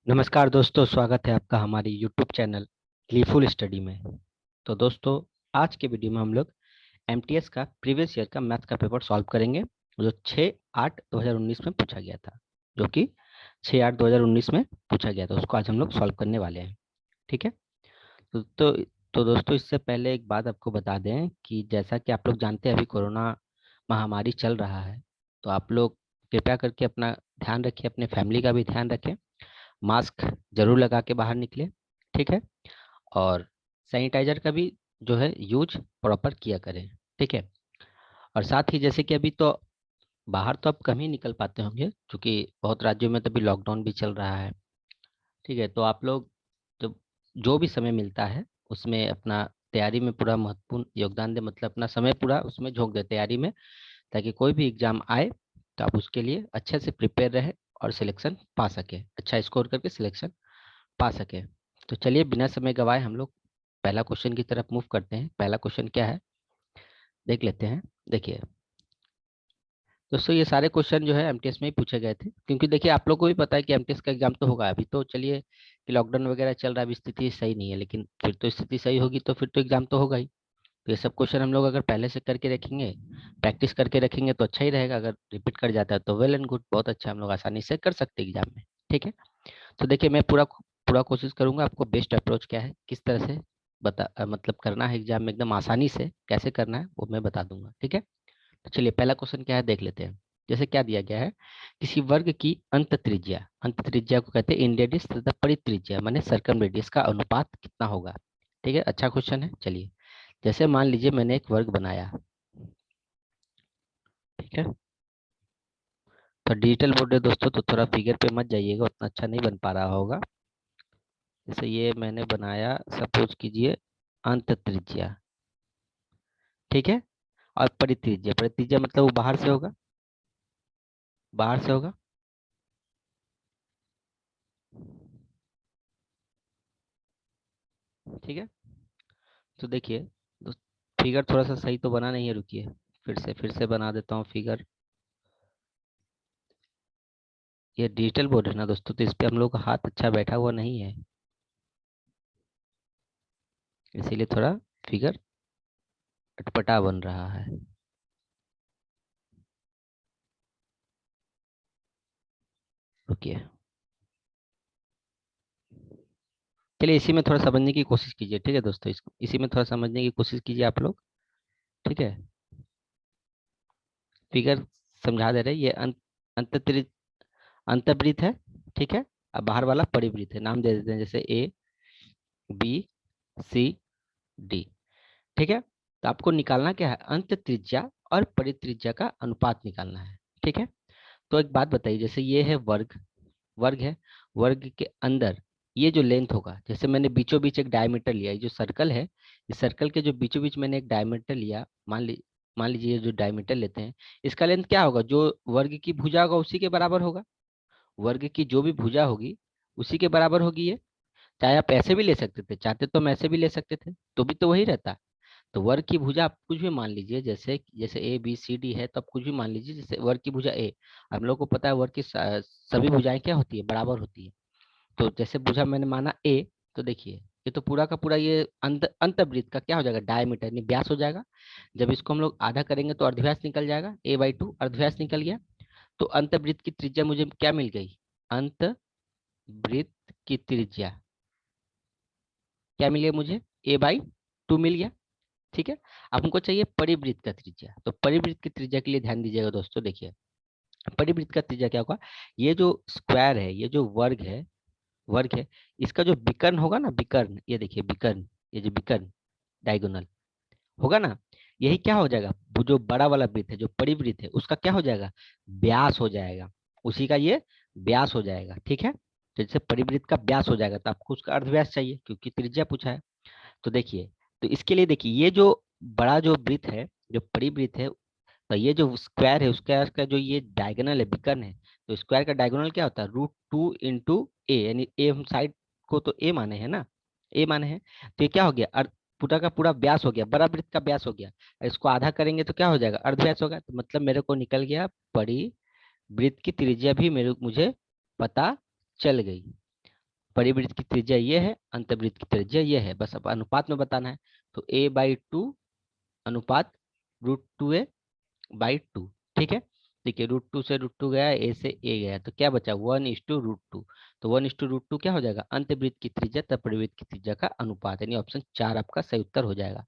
नमस्कार दोस्तों, स्वागत है आपका हमारी यूट्यूब चैनल लीफुल स्टडी में। तो दोस्तों, आज के वीडियो में हम लोग एमटीएस का प्रीवियस ईयर का मैथ का पेपर सॉल्व करेंगे जो 6/8/2019 में पूछा गया था। जो कि 6/8/2019 में पूछा गया था, उसको आज हम लोग सॉल्व करने वाले हैं। ठीक है। तो तो, तो दोस्तों, इससे पहले एक बात आपको बता दें कि जैसा कि आप लोग जानते हैं, अभी कोरोना महामारी चल रहा है। तो आप लोग कृपया करके अपना ध्यान रखिए, अपने फैमिली का भी ध्यान रखें। मास्क जरूर लगा के बाहर निकले। ठीक है। और सैनिटाइजर का भी जो है यूज प्रॉपर किया करें। ठीक है। और साथ ही जैसे कि अभी तो बाहर तो आप कम ही निकल पाते होंगे, क्योंकि बहुत राज्यों में तो अभी लॉकडाउन भी चल रहा है। ठीक है। तो आप लोग जो जो भी समय मिलता है उसमें अपना तैयारी में पूरा महत्वपूर्ण योगदान दें, मतलब अपना समय पूरा उसमें झोंक दे तैयारी में, ताकि कोई भी एग्जाम आए तो आप उसके लिए अच्छे से प्रिपेयर रहे और सिलेक्शन पा सके, अच्छा स्कोर करके सिलेक्शन पा सके। तो चलिए बिना समय गवाए हम लोग पहला क्वेश्चन की तरफ मूव करते हैं। पहला क्वेश्चन क्या है, देख लेते हैं। देखिए दोस्तों, ये सारे क्वेश्चन जो है एमटीएस में ही पूछे गए थे, क्योंकि देखिए आप लोग को भी पता है कि एमटीएस का एग्जाम तो होगा। अभी तो चलिए कि लॉकडाउन वगैरह चल रहा है, अभी स्थिति सही नहीं है, लेकिन फिर तो स्थिति सही होगी तो फिर तो एग्जाम तो होगा ही। तो ये सब क्वेश्चन हम लोग अगर पहले से करके रखेंगे, प्रैक्टिस करके रखेंगे तो अच्छा ही रहेगा। अगर रिपीट कर जाता है तो वेल एंड गुड, बहुत अच्छा, हम लोग आसानी से कर सकते हैं एग्जाम में। ठीक है। तो देखिए मैं पूरा पूरा कोशिश करूंगा आपको बेस्ट अप्रोच क्या है, किस तरह से मतलब करना है एग्जाम में एकदम आसानी से, कैसे करना है वो मैं बता दूंगा। ठीक है। तो चलिए पहला क्वेश्चन क्या है देख लेते हैं। जैसे क्या दिया गया है, किसी वर्ग की अंत त्रिज्या को कहते हैं इंडेडिस तथा परित्रिज्या माने सर्कम रेडियस का अनुपात कितना होगा। ठीक है, अच्छा क्वेश्चन है। चलिए, जैसे मान लीजिए मैंने एक वर्ग बनाया। ठीक है। तो डिजिटल बोर्ड है दोस्तों, तो थोड़ा फिगर पे मत जाइएगा, उतना अच्छा नहीं बन पा रहा होगा। जैसे ये मैंने बनाया, सपोज कीजिए अंत त्रिज्या। ठीक है। और परित्रिज्या, परित्रिज्या मतलब वो बाहर से होगा, बाहर से होगा। ठीक है। तो देखिए फिगर थोड़ा सा सही तो बना नहीं है, रुकिए फिर से बना देता हूँ फिगर। ये डिजिटल बोर्ड है ना दोस्तों, तो इस पे हम लोग का हाथ अच्छा बैठा हुआ नहीं है, इसीलिए थोड़ा फिगर अटपटा बन रहा है। रुकिए, चलिए इसी में थोड़ा समझने की कोशिश कीजिए। ठीक है दोस्तों, इसको इसी में थोड़ा समझने की कोशिश कीजिए आप लोग। ठीक है। फिगर समझा दे रहे हैं। ये अंत अंतर्वृत्त है। ठीक है। अब बाहर वाला परिवृत्त है, नाम दे देते हैं जैसे ए बी सी डी। ठीक है। तो आपको निकालना क्या है, अंत त्रिज्या और परित्रिज्या का अनुपात निकालना है। ठीक है। तो एक बात बताइए, जैसे ये है वर्ग, वर्ग है, वर्ग के अंदर ये जो लेंथ होगा, जैसे मैंने बीचों बीच एक डायमीटर लिया, ये जो सर्कल है, इस सर्कल के जो बीचों बीच मैंने एक डायमीटर लिया, मान लीजिए ये जो डायमीटर लेते हैं, इसका लेंथ क्या होगा, जो वर्ग की भुजा होगा उसी के बराबर होगा। वर्ग की जो भी भुजा होगी उसी के बराबर होगी ये। चाहे आप ऐसे भी ले सकते थे, चाहते तो हम ऐसे भी ले सकते थे, तो भी तो वही रहता। तो वर्ग की भुजा आप कुछ भी मान लीजिए, जैसे जैसे ए बी सी डी है तो आप कुछ भी मान लीजिए, जैसे वर्ग की भुजा ए। हम लोग को पता है वर्ग की सभी भुजाएं क्या होती है, बराबर होती है। तो जैसे भुजा मैंने माना ए, तो देखिए ये तो पूरा का पूरा ये अंतवृत्त का क्या हो जाएगा, डायमीटर यानी व्यास हो जाएगा। जब इसको हम लोग आधा करेंगे तो अर्धव्यास निकल जाएगा, a/2 अर्धव्यास निकल गया। तो अंतवृत्त की त्रिज्या मुझे क्या मिल गई, अंतवृत्त की त्रिज्या क्या मिल गया मुझे, a/2 मिल गया। ठीक है। अब हमको चाहिए परिवृत्त का त्रिज्या, तो परिवृत्त की त्रिज्या के लिए ध्यान दीजिएगा दोस्तों। देखिए परिवृत्त का त्रिज्या क्या होगा, ये जो स्क्वायर है, ये जो वर्ग है, इसका जो विकर्ण होगा ना, विकर्ण, ये देखिए विकर्ण, ये जो विकर्ण डायगोनल होगा ना, यही क्या हो जाएगा, वो जो बड़ा वाला वृत्त है, जो परिवृत्त है, उसका क्या हो जाएगा, व्यास हो जाएगा। उसी का ये व्यास हो जाएगा। ठीक है। तो जैसे परिवृत्त का व्यास हो जाएगा तो आपको उसका अर्धव्यास चाहिए, क्योंकि त्रिज्या पूछा है। तो देखिए, तो इसके लिए देखिए ये जो बड़ा जो वृत्त है, जो परिवृत्त है, तो ये जो स्क्वायर है, स्क्वायर का जो ये डायगोनल है, विकर्ण है, तो स्क्वायर का डायगोनल क्या होता है, √2 इंटू ए, यानी ए हम साइड को तो ए माने हैं ना, ए माने हैं। तो ये क्या हो गया, पूरा का पूरा व्यास हो गया, बड़ा वृत्त का व्यास हो गया। इसको आधा करेंगे तो क्या हो जाएगा, अर्धव्यास होगा। तो मतलब मेरे को निकल गया परिवृत्त की त्रिज्या भी मेरे मुझे पता चल गई। परिवृत्त की त्रिज्या ये है, अंतर्वृत्त की त्रिज्या ये है, बस अब अनुपात में बताना है। तो a/2 अनुपात √2a/2। ठीक है, देखिए √2 से √2 गया, ए से ए गया, तो क्या बचा 1:√2। तो 1:√2 क्या हो जाएगा, अंतर्वृत्त की त्रिज्या तथा परिवृत्त की त्रिज्या का अनुपात, यानी ऑप्शन 4 आपका सही उत्तर हो जाएगा।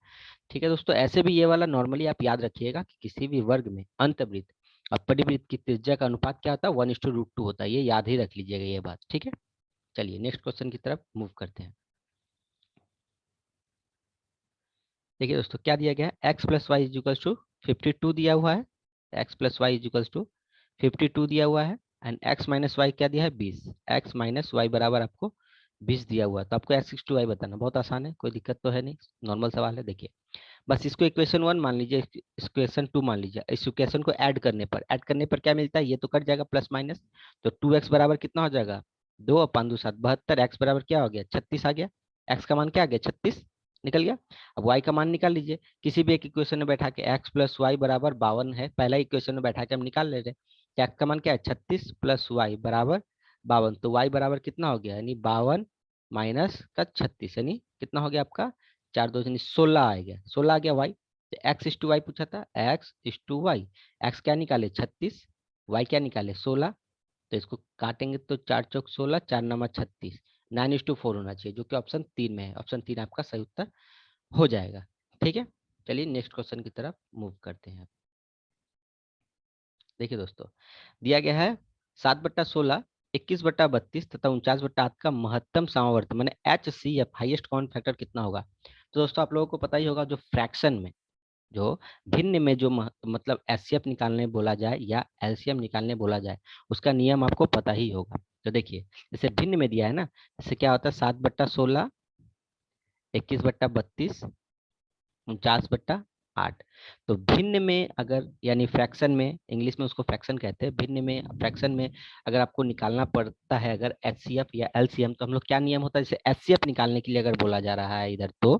ठीक है दोस्तों, ऐसे भी ये वाला नॉर्मली आप याद रखिएगा कि किसी भी वर्ग में अंतर्वृत्त और परिवृत्त की त्रिज्या का अनुपात क्या होता है, 1:√2 होता है, ये याद ही रख लीजिएगा ये बात। ठीक है, चलिए नेक्स्ट क्वेश्चन की तरफ मूव करते हैं। देखिए दोस्तों क्या दिया गया है, x plus y equals to 52 दिया हुआ है, x plus y equals to 52 दिया हुआ है, एंड x माइनस वाई क्या दिया है 20, x माइनस वाई बराबर आपको 20 दिया हुआ है। तो आपको x टू वाई बताना बहुत आसान है, कोई दिक्कत तो है नहीं, नॉर्मल सवाल है। देखिए बस इसको इक्वेशन 1 मान लीजिए, इक्वेशन 2 मान लीजिए। इस इक्वेशन को ऐड करने पर क्या मिलता है, ये तो कट जाएगा प्लस माइनस, तो 2x बराबर कितना हो जाएगा, 2 और 5 दूनी 7 72, x बराबर क्या हो गया 36 आ गया, x का मान क्या आ गया 36 निकल गया। अब y का मान निकाल लीजिए, किसी भी एक इक्वेशन में बैठा के, x प्लस वाई बराबर 52 है, पहला इक्वेशन में बैठा के हम निकाल ले रहे हैं, तो x का मान क्या है 36 प्लस वाई बराबर 52, तो y बराबर कितना हो गया, यानी 52 माइनस का 36, यानी कितना हो गया आपका 4 2 यानी 16 आ गया, 16 आ गया वाई। तो एक्स इस टू वाई पूछा था, एक्स इस टू वाई, एक्स क्या निकाले 36, वाई क्या निकाले 16, तो इसको काटेंगे तो 4 चौक 16, 4 9 36, 9:4 होना चाहिए, जो कि ऑप्शन 3 में है, ऑप्शन 3 आपका सही उत्तर हो जाएगा। ठीक है, चलिए नेक्स्ट क्वेश्चन की तरफ मूव करते हैं। देखिए दोस्तों दिया गया है 7/16, 21/32 तथा 49/8 का महत्तम समावर्त मैंने HCF हाईएस्ट कॉमन फैक्टर कितना होगा। तो दोस्तों आप लोगों को पता ही होगा, जो फ्रैक्शन में, जो भिन्न में जो मतलब एचसीएफ निकालने बोला जाए या एलसीएम निकालने बोला जाए, उसका नियम आपको पता ही होगा। तो देखिए जैसे भिन्न में दिया है ना, जैसे क्या होता है 7/16, 21/32, 49/8। तो भिन्न में अगर, यानी फ्रैक्शन में, इंग्लिश में उसको फ्रैक्शन कहते हैं, भिन्न में फ्रैक्शन में अगर आपको निकालना पड़ता है अगर एचसीएफ या एलसीएम, तो हम लोग क्या नियम होता है, जैसे एचसीएफ निकालने के लिए अगर बोला जा रहा है इधर, तो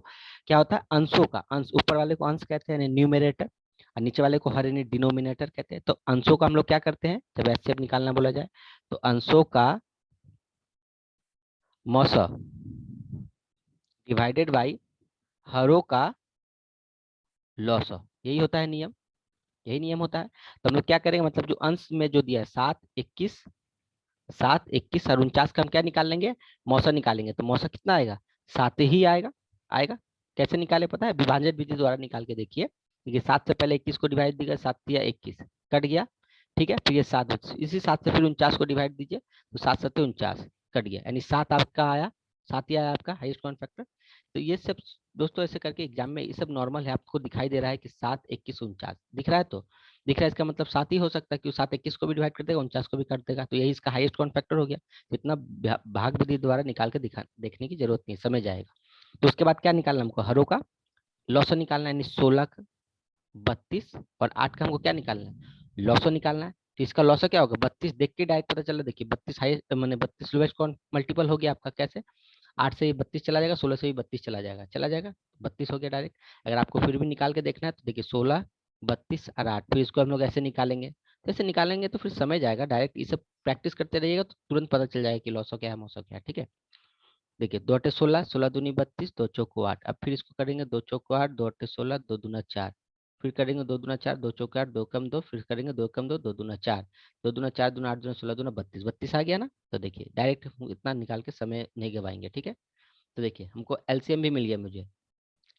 क्या होता है अंशों का अंश, ऊपर वाले को अंश कहते हैं न्यूमरेटर, और नीचे वाले को हर यानी डिनोमिनेटर कहते हैं। तो अंशों का हम लोग क्या करते हैं जब एचसीएफ निकालना बोला जाए, तो अंशों का मौसा डिवाइडेड बाई हरों का लॉसा, यही होता है नियम, यही नियम होता है। तो हम लोग क्या करेंगे, मतलब जो अंश में जो दिया है 7 21 और 49 का हम क्या निकाल लेंगे, मौसा निकालेंगे, तो मौसा कितना आएगा 7 ही आएगा। आएगा कैसे निकाले पता है, विभाजन विधि द्वारा निकाल के देखिए। देखिए 7 से पहले 21 को डिवाइड दीजिए, 7 या 21 कट गया, ठीक है, फिर ये 7, इसी 7 से फिर 49 को डिवाइड दीजिए, तो 7 7 49 कट गया, यानी 7 आपका आया, 7 ही आया आपका हाईएस्ट कॉमन फैक्टर। तो ये सब दोस्तों ऐसे करके एग्जाम में ये सब नॉर्मल है, आपको दिखाई दे रहा है कि 7 21 49 दिख रहा है, तो दिख रहा है, इसका मतलब 7 ही हो सकता है, कि 7 21 को भी डिवाइड कर देगा, 49 को भी कर देगा, तो यही इसका हाईएस्ट कॉमन फैक्टर हो गया। तो इतना भाग विधि द्वारा निकाल के देखने की जरूरत नहीं, समझ आएगा। तो उसके बाद क्या निकालना हमको, हरों का लॉसन निकालना है, यानी 16 32 और 8 का हमको क्या निकालना है, लॉसो निकालना है। तो इसका लॉसो क्या होगा, 32 देख के डायरेक्ट पता चला, देखिए 32 हाई मैंने 32 लोएस्ट कौन मल्टीपल हो गया आपका, कैसे 8 से 32 चला जाएगा, 16 से भी 32 चला जाएगा, 32 हो गया डायरेक्ट। अगर आपको फिर भी निकाल के देखना है तो देखिए 16 32 और 8, फिर इसको हम लोग ऐसे निकालेंगे, तो ऐसे निकालेंगे तो फिर समझ आएगा डायरेक्ट, ये सब प्रैक्टिस करते रहिएगा तो तुरंत पता चल जाएगा कि लॉसो क्या है मौसो क्या है। ठीक है, देखिए 2 8 16, 16 दूनी 32, 2 चौको 8, अब फिर इसको करेंगे 2 चौको 8, 2 8 16, 2 दूना 4, फिर करेंगे 2 दूना 4, 2 चौके 8, 2 कम 2, फिर करेंगे 2 कम 2, 2 दूना 4, 2 दूना 4 दूना 8 दूना 16 दूना 32, 32 आ गया ना। तो देखिए डायरेक्ट इतना निकाल के समय नहीं गवाएंगे। ठीक है, तो देखिए हमको एलसीएम भी मिल गया, मुझे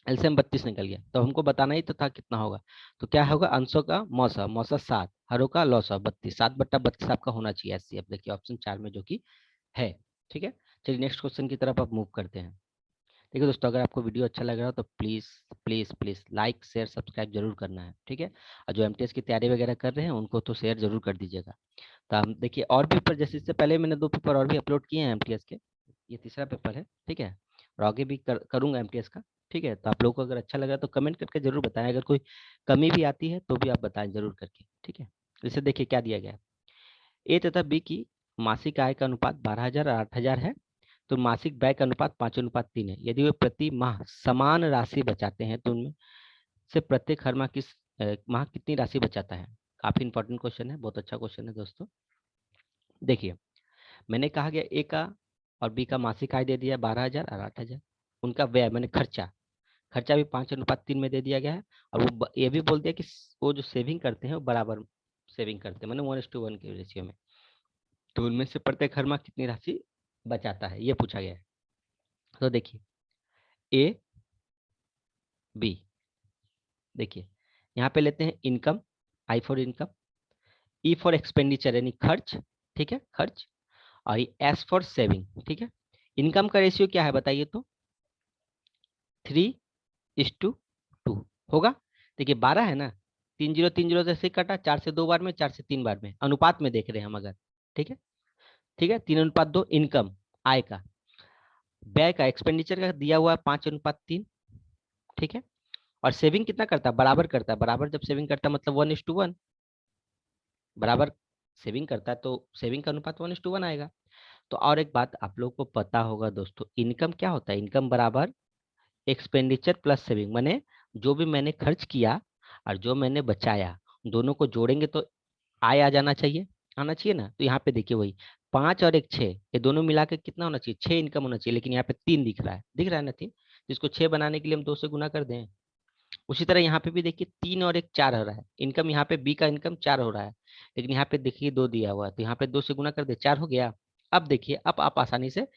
एलसीएम 32 निकल गया, तो हमको बताना ही तो था कितना होगा। तो क्या होगा, अंशों का मौसा मौसा 7, हरों का लौसा 32, 7/32 आपका होना चाहिए एचसीएफ, देखिए ऑप्शन 4 में जो कि है। ठीक है, चलिए नेक्स्ट क्वेश्चन की तरफ आप मूव करते हैं। देखिए दोस्तों अगर आपको वीडियो अच्छा लग रहा हो तो please please please like share subscribe जरूर करना है। ठीक है, और जो एमटीएस की तैयारी वगैरह कर रहे हैं उनको तो शेयर जरूर कर दीजिएगा। तो हम देखिए और भी पेपर, जैसे इससे पहले मैंने 2 पेपर और भी अपलोड किए हैं एमटीएस के, ये तीसरा पेपर है। ठीक है, और आगे भी करूँगा एमटीएस का। ठीक है, तो आप लोगों को अगर अच्छा लगा तो कमेंट करके जरूर बताएं, अगर कोई कमी भी आती है तो भी आप बताएं जरूर करके। ठीक है, जैसे देखिए क्या दिया गया है, ए तथा बी की मासिक आय का अनुपात 12,000 और 8,000 है, तो मासिक व्यय का अनुपात 5:3 है। यदि वे प्रति माह समान राशि बचाते हैं तो उनमें से प्रत्येक हर माह माह कितनी राशि बचाता है। काफी इंपॉर्टेंट क्वेश्चन है, बहुत अच्छा क्वेश्चन है दोस्तों। देखिए मैंने कहा गया ए का और बी का मासिक आय दे दिया 12,000 और 8,000। उनका व्यय मैंने खर्चा, खर्चा भी 5:3 में दे दिया गया है। और वो ये भी बोल दिया कि वो जो सेविंग करते हैं वो बराबर सेविंग करते हैं, मैंने 1:1 के रेशियो में। तो उनमें से प्रत्येक हर माह कितनी राशि बचाता है, ये पूछा गया है। तो देखिए ए बी, देखिए यहाँ पे लेते हैं income, I for income, E for expenditure यानी खर्च, ठीक है, खर्च, और एस फॉर सेविंग, ठीक है। इनकम का रेशियो क्या है बताइए तो, 3:2 होगा। देखिए 12 है ना, 3 0 3 0 से ऐसे ही कटा, 4 से 2 बार में, 4 से 3 बार में, अनुपात में देख रहे हैं हम अगर, ठीक है, ठीक है, 3:2 इनकम आय का, व्यय का एक्सपेंडिचर का दिया हुआ है 5:3, ठीक है। और सेविंग कितना करता है, बराबर करता है, बराबर जब सेविंग करता है मतलब 1:1, बराबर सेविंग करता है तो सेविंग का अनुपात 1:1 आएगा। तो और एक बात आप लोगों को पता होगा दोस्तों, इनकम क्या होता है, इनकम बराबर एक्सपेंडिचर प्लस सेविंग, माने जो भी मैंने खर्च किया और जो मैंने बचाया, दोनों को जोड़ेंगे तो आय आ जाना चाहिए, आना चाहिए ना। तो यहाँ पे देखिए वही 5 और एक 6, ये दोनों मिला के कितना होना चाहिए, 6 इनकम होना चाहिए, लेकिन यहाँ पे 3 दिख रहा है, दिख रहा है ना 3, जिसको 6 बनाने के लिए हम 2 से गुना कर दें। उसी तरह यहाँ पे भी देखिए 3 और एक 4 हो रहा है, इनकम यहाँ पे बी का इनकम 4 हो रहा है, लेकिन यहाँ पे देखिए 2 दिया हुआ है, तो यहाँ पे 2 से गुना कर दे, 4 हो गया। अब देखिए अब आप आसानी से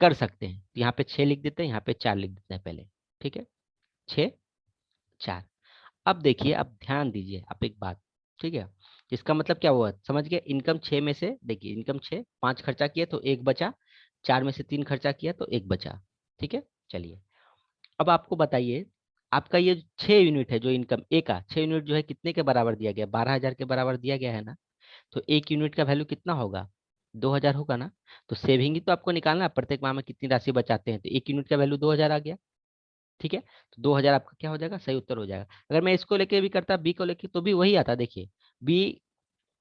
कर सकते हैं, तो यहाँ पे 6 लिख देते हैं, यहाँ पे 4 लिख देते हैं पहले, ठीक है, 6 4। अब देखिए, अब ध्यान दीजिए आप एक बात, ठीक है, इसका मतलब क्या हुआ समझ गए, इनकम 6 में से देखिए, इनकम 6, 5 खर्चा किया तो 1 बचा, 4 में से 3 खर्चा किया तो 1 बचा, ठीक है। चलिए अब आपको बताइए, आपका ये 6 यूनिट है जो इनकम ए का 6 यूनिट जो है कितने के बराबर दिया गया, 12,000 के बराबर दिया गया है ना। तो 1 यूनिट का वैल्यू कितना होगा, 2,000 होगा ना। तो सेविंग ही तो आपको निकालना है, प्रत्येक माह में कितनी राशि बचाते हैं, तो 1 यूनिट का वैल्यू 2,000 आ गया, ठीक है। तो 2,000 आपका क्या हो जाएगा, सही उत्तर हो जाएगा। अगर मैं इसको लेके भी करता बी को लेके तो भी वही आता, देखिए बी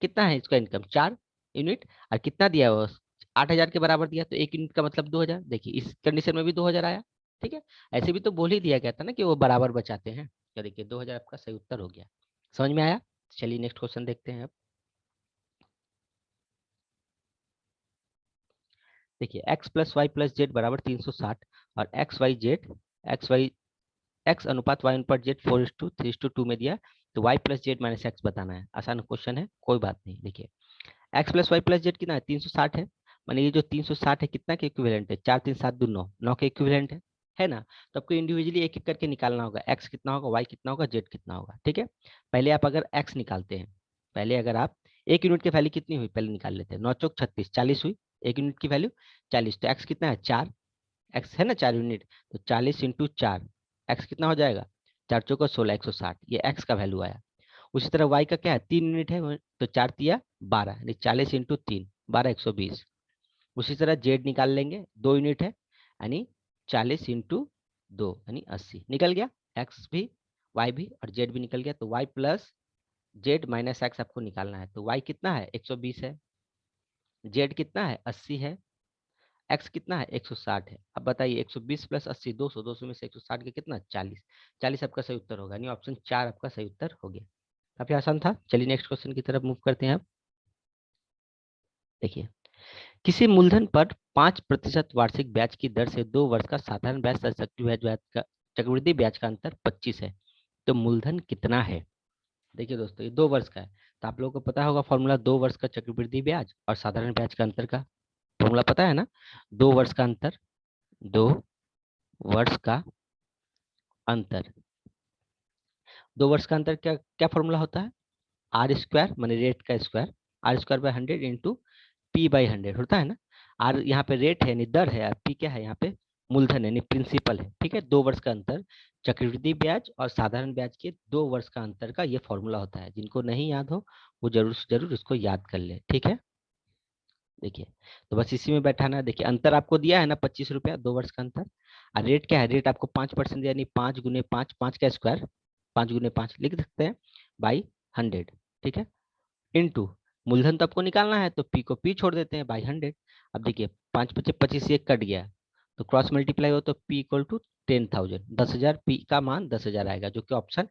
कितना है, इसका इनकम 4 यूनिट और कितना दिया हुआ 8,000 के बराबर दिया, तो 1 यूनिट का मतलब 2,000, देखिए इस कंडीशन में भी 2,000 आया, ठीक है। ऐसे भी तो बोल ही दिया गया था ना कि वो बराबर बचाते हैं, तो देखिए 2,000 आपका सही उत्तर हो गया। समझ में आया। चलिए नेक्स्ट क्वेश्चन देखते हैं अब। देखिए x plus y plus z बराबर 360 और एक्स वाई एक्स अनुपात वाई अनुपात जेड 4:3:2 में दिया, तो y plus z minus x बताना है। आसान क्वेश्चन है, कोई बात नहीं। देखिए x plus y plus z कितना है, 360 है, माने ये जो 360 है कितना के इक्विवेलेंट है, 4 3 7 2 9, 9 के इक्विवेलेंट है ना। तो आपको इंडिविजुअली एक एक करके निकालना होगा, एक्स कितना होगा, वाई कितना होगा, जेड कितना होगा, ठीक है। पहले आप अगर एक्स निकालते हैं, पहले अगर आप एक यूनिट की वैल्यू कितनी हुई पहले निकाल लेते हैं, 9 चौक 36, 40 हुई, एक यूनिट की वैल्यू 40, तो एक्स कितना है 4, एक्स है ना 4 यूनिट, तो 40 × 4, एक्स कितना हो जाएगा, 4 चौका 16, 160, ये एक्स का वैल्यू आया। उसी तरह वाई का क्या है, 3 यूनिट है, तो 4 तिया 12, यानी 40 × 3 12, 120। उसी तरह जेड निकाल लेंगे, 2 यूनिट है, यानी 40 × 2 यानी 80, निकल गया एक्स भी, वाई भी और जेड भी निकल गया। तो y plus z minus x आपको निकालना है, तो वाई कितना है 120 है, जेड कितना है 80 है, एक्स कितना है 160 है। अब बताइए 120 प्लस 80 200, 200 में से 160 के कितना 40, 40 आपका सही उत्तर होगा, यानी ऑप्शन 4 आपका सही उत्तर हो गया। काफी आसान था। चलिए नेक्स्ट क्वेश्चन की तरफ मूव करते हैं अब। देखिए किसी मूलधन पर 5% वार्षिक ब्याज की दर से 2 वर्ष का साधारण ब्याज तथा चक्रवृद्धि ब्याज का अंतर 25 है, तो मूलधन कितना है। देखिए दोस्तों ये 2 वर्ष का है, तो आप लोगों को पता होगा फॉर्मूला, 2 वर्ष का चक्रवृद्धि ब्याज और साधारण ब्याज का अंतर का फॉर्मूला पता है ना। 2 वर्ष का अंतर, 2 वर्ष का अंतर, 2 वर्ष का अंतर क्या क्या फॉर्मूला होता है, आर स्क्वायर माने रेट का स्क्वायर, R² / 100 इंटू P/100 होता है ना। आर यहाँ पे रेट है यानी दर है, और पी क्या है यहाँ पे मूलधन यानी प्रिंसिपल है, ठीक है। 2 वर्ष का अंतर, चक्रवृद्धि ब्याज और साधारण ब्याज के 2 वर्ष का अंतर का ये फॉर्मूला होता है। जिनको नहीं याद हो वो जरूर से जरूर इसको याद कर ले, ठीक है। देखिए तो बस इसी में बैठाना है। देखिए अंतर आपको दिया है ना 25 रुपया, 2 वर्ष का अंतर, और रेट क्या है, रेट आपको 5% यानी 5 × 5, 5 का स्क्वायर, 5 × 5 लिख सकते हैं बाई 100, ठीक है, इनटू मूलधन तो आपको निकालना है, तो पी को पी छोड़ देते हैं बाई 100। अब देखिए 5 × 5 = 25, एक कट गया, तो क्रॉस मल्टीप्लाई हो तो पी इक्वल टू 10,000, 10,000, पी का मान 10,000 आएगा, जो कि ऑप्शन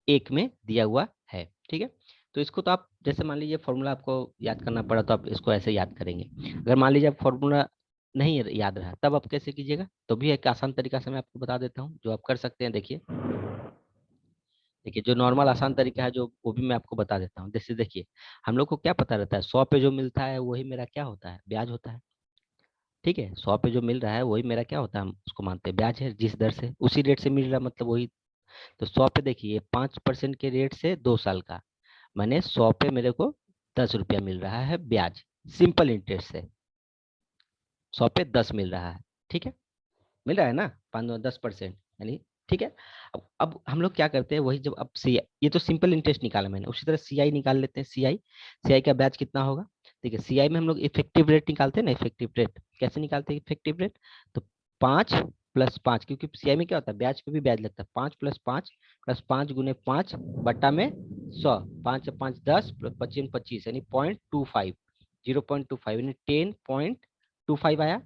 1 में दिया हुआ है, ठीक है। तो इसको तो आप जैसे मान लीजिए फॉर्मूला आपको याद करना पड़ा तो आप इसको ऐसे याद करेंगे। अगर मान लीजिए आप फॉर्मूला नहीं याद रहा तब आप कैसे कीजिएगा, तो भी एक आसान तरीका से मैं आपको बता देता हूँ जो आप कर सकते हैं। देखिए देखिए जो नॉर्मल आसान तरीका है जो वो भी मैं आपको बता देता हूँ। जैसे देखिए हम लोग को क्या पता रहता है, 100 पे जो मिलता है वही मेरा क्या होता है, ब्याज होता है। ठीक है, 100 पे जो मिल रहा है वही मेरा क्या होता है, हम उसको मानते हैं ब्याज है, जिस दर से उसी रेट से मिल रहा है मतलब वही। तो 100 पे देखिए 5% के रेट से 2 साल का, मैंने 100 पे मेरे को 10 रुपया मिल रहा है ब्याज, सिंपल इंटरेस्ट से 100 पे 10 मिल रहा है। ठीक है, मिल रहा है ना, 5-10% यानी। ठीक है, अब हम लोग क्या करते हैं, वही जब अब सी, ये तो सिंपल इंटरेस्ट निकाला मैंने, उसी तरह सीआई निकाल लेते हैं। सीआई, सीआई का ब्याज कितना होगा। ठीक है, सीआई में हम लोग इफेक्टिव रेट निकालते हैं ना, इफेक्टिव रेट कैसे निकालते हैं इफेक्टिव रेट, तो 5+5, क्योंकि सीआई में क्या होता है ब्याज पे भी ब्याज लगता है, 5+5 +5 × 5 बट्टा में 100, 5×5 = 10, 25 यानी 0.25, 0.25 यानी 10.25 आया।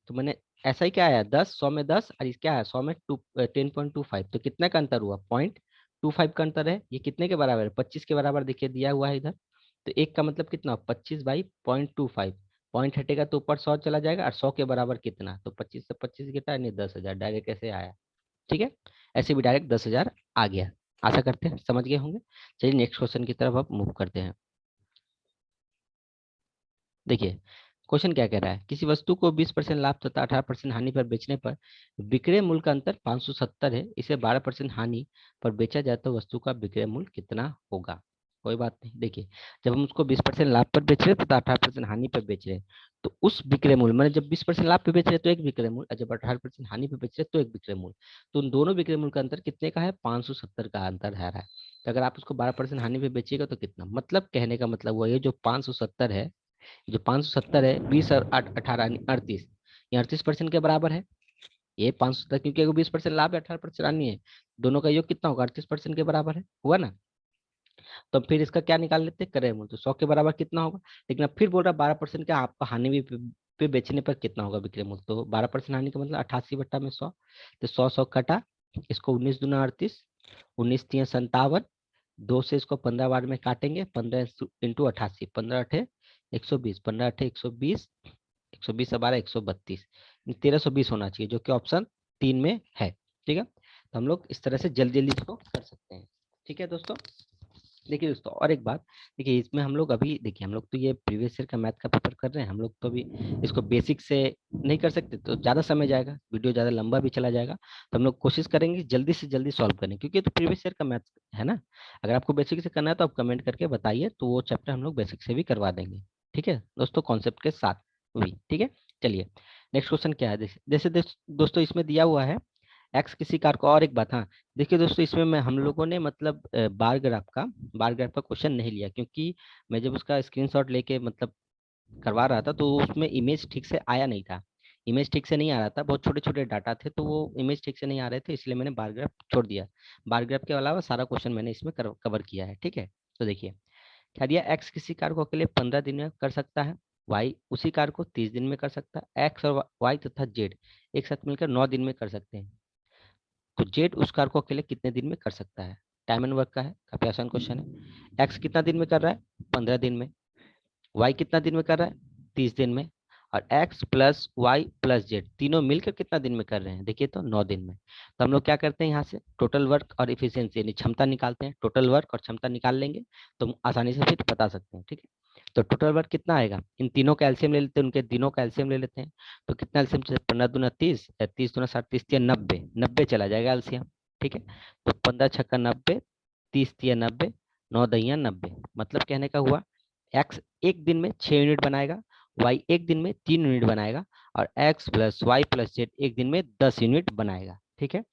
तो मैंने ऐसा ही क्या आया, 10, 100 में 10 और इस क्या है 100 में 10.25, तो कितने का अंतर हुआ, 0.25 का अंतर है। ये कितने के बराबर है, 25 के बराबर देखिए दिया हुआ है इधर। तो एक का मतलब कितना, 25/0.25, पॉइंट हटेगा तो ऊपर 100 चला जाएगा, और 100 के बराबर कितना, तो 25 से 25 कितना है, नहीं 10,000, डायरेक्ट ऐसे आया। ठीक है, ऐसे भी डायरेक्ट 10,000 आ गया। आशा करते हैं समझ गए होंगे। चलिए नेक्स्ट क्वेश्चन की तरफ अब मूव करते हैं। देखिए क्वेश्चन क्या कह रहा है, किसी वस्तु को 20% लाभ तथा 18% हानि पर बेचने पर विक्रय मूल्य का अंतर 570 है, इसे 12% हानि पर बेचा जाए तो वस्तु का विक्रय मूल्य कितना होगा। कोई बात नहीं, देखिए जब हम उसको 20% लाभ पर बेच रहे हैं तथा 18% हानि पर बेच रहे हैं, तो उस विक्रय मूल्य मैंने जब 20% लाभ पे बेच रहे हैं तो एक विक्रय मूल्य, और जब 18% हानि पर बेच रहे हैं तो एक विक्रय मूल्य, तो उन दोनों विक्रय मूल्य का अंतर कितने का है, 570 का अंतर है रहा है। तो अगर आप उसको 12% हानि पे बेचिएगा तो कितना, मतलब कहने का मतलब वो ये जो 570 है, जो 570 है, 20 और 8 18 38, ये 38% के बराबर है। ये 570 क्योंकि 20% लाभ है, 18% हानि है, दोनों का योग कितना होगा, 38% के बराबर है, हुआ ना। तो फिर इसका क्या निकाल लेते हैं, क्रय मूल्य, तो 100 के बराबर कितना होगा। लेकिन अब फिर बोल रहा है 12% का आपका हानि भी पे बेचने पर कितना होगा विक्रय मूल्य, तो 12% हानि का मतलब 88/100, तो 100 कटा, इसको 19×2 = 38, 19×3 = 57, 2 से इसको 15 बार में काटेंगे, 15 × 88, 15 × 8 = 120, 15 × 8 = 120, 120 से 12 132, 1320 होना चाहिए, जो कि ऑप्शन 3 में है। ठीक है, तो हम लोग इस तरह से जल्दी जल्दी इसको कर सकते हैं। ठीक है दोस्तों, देखिए दोस्तों और एक बात, देखिए इसमें हम लोग अभी देखिए हम लोग तो ये प्रीवियस ईयर का मैथ का पेपर कर रहे हैं, हम लोग तो अभी इसको बेसिक से नहीं कर सकते, तो ज़्यादा समय जाएगा, वीडियो ज़्यादा लंबा भी चला जाएगा। तो हम लोग कोशिश करेंगे जल्दी से जल्दी सॉल्व करने, क्योंकि ये तो प्रीवियस ईयर का मैथ है ना। अगर आपको बेसिक से करना है तो आप कमेंट करके बताइए, तो वो चैप्टर हम लोग बेसिक से भी करवा देंगे। ठीक है दोस्तों, कॉन्सेप्ट के साथ भी। ठीक है, चलिए नेक्स्ट क्वेश्चन क्या है, जैसे दोस्तों इसमें दिया हुआ है एक्स किसी कार को, और एक बात हाँ, देखिए दोस्तों इसमें मैं हम लोगों ने मतलब बार ग्राफ का क्वेश्चन नहीं लिया, क्योंकि मैं जब उसका स्क्रीनशॉट लेके मतलब करवा रहा था तो उसमें इमेज ठीक से आया नहीं था, इमेज ठीक से नहीं आ रहा था, बहुत छोटे छोटे डाटा थे, तो वो इमेज ठीक से नहीं आ रहे थे, इसलिए मैंने बार ग्राफ छोड़ दिया। बार ग्राफ के अलावा सारा क्वेश्चन मैंने इसमें कवर किया है। ठीक है, तो देखिए क्या दिया, एक्स किसी कार को अकेले 15 दिन में कर सकता है, वाई उसी कार को 30 दिन में कर सकता है, एक्स और वाई तथा जेड एक साथ मिलकर 9 दिन में कर सकते हैं, तो जेड उस कार को अकेले कितने दिन में कर सकता है। टाइम एंड वर्क का है, काफी आसान क्वेश्चन है। एक्स कितना दिन में कर रहा है, 15 दिन में, वाई कितना दिन में कर रहा है, 30 दिन में, और x plus y plus z तीनों मिलकर कितना दिन में कर रहे हैं, देखिए तो 9 दिन में। तो हम लोग क्या करते हैं, यहाँ से टोटल वर्क और इफिशियंसी यानी क्षमता निकालते हैं, टोटल वर्क और क्षमता निकाल लेंगे तो हम आसानी से फिर बता सकते हैं। ठीक है, तो टोटल वर्क कितना आएगा, इन तीनों का एलसीएम ले लेते हैं, उनके दिनों का एलसीएम ले लेते हैं, तो कितना एलसीएम, 15×2 = 30, 30×7 = 30, 90, 90 चला जाएगा एलसीएम। ठीक है, तो 15×6 = 90, 30×3 = 90, 9×10 = 90, मतलब कहने का हुआ एक्स एक दिन में 6 यूनिट बनाएगा, वाई एक दिन में 3 यूनिट बनाएगा, और x plus y plus z एक दिन में 10 यूनिट बनाएगा। ठीक है,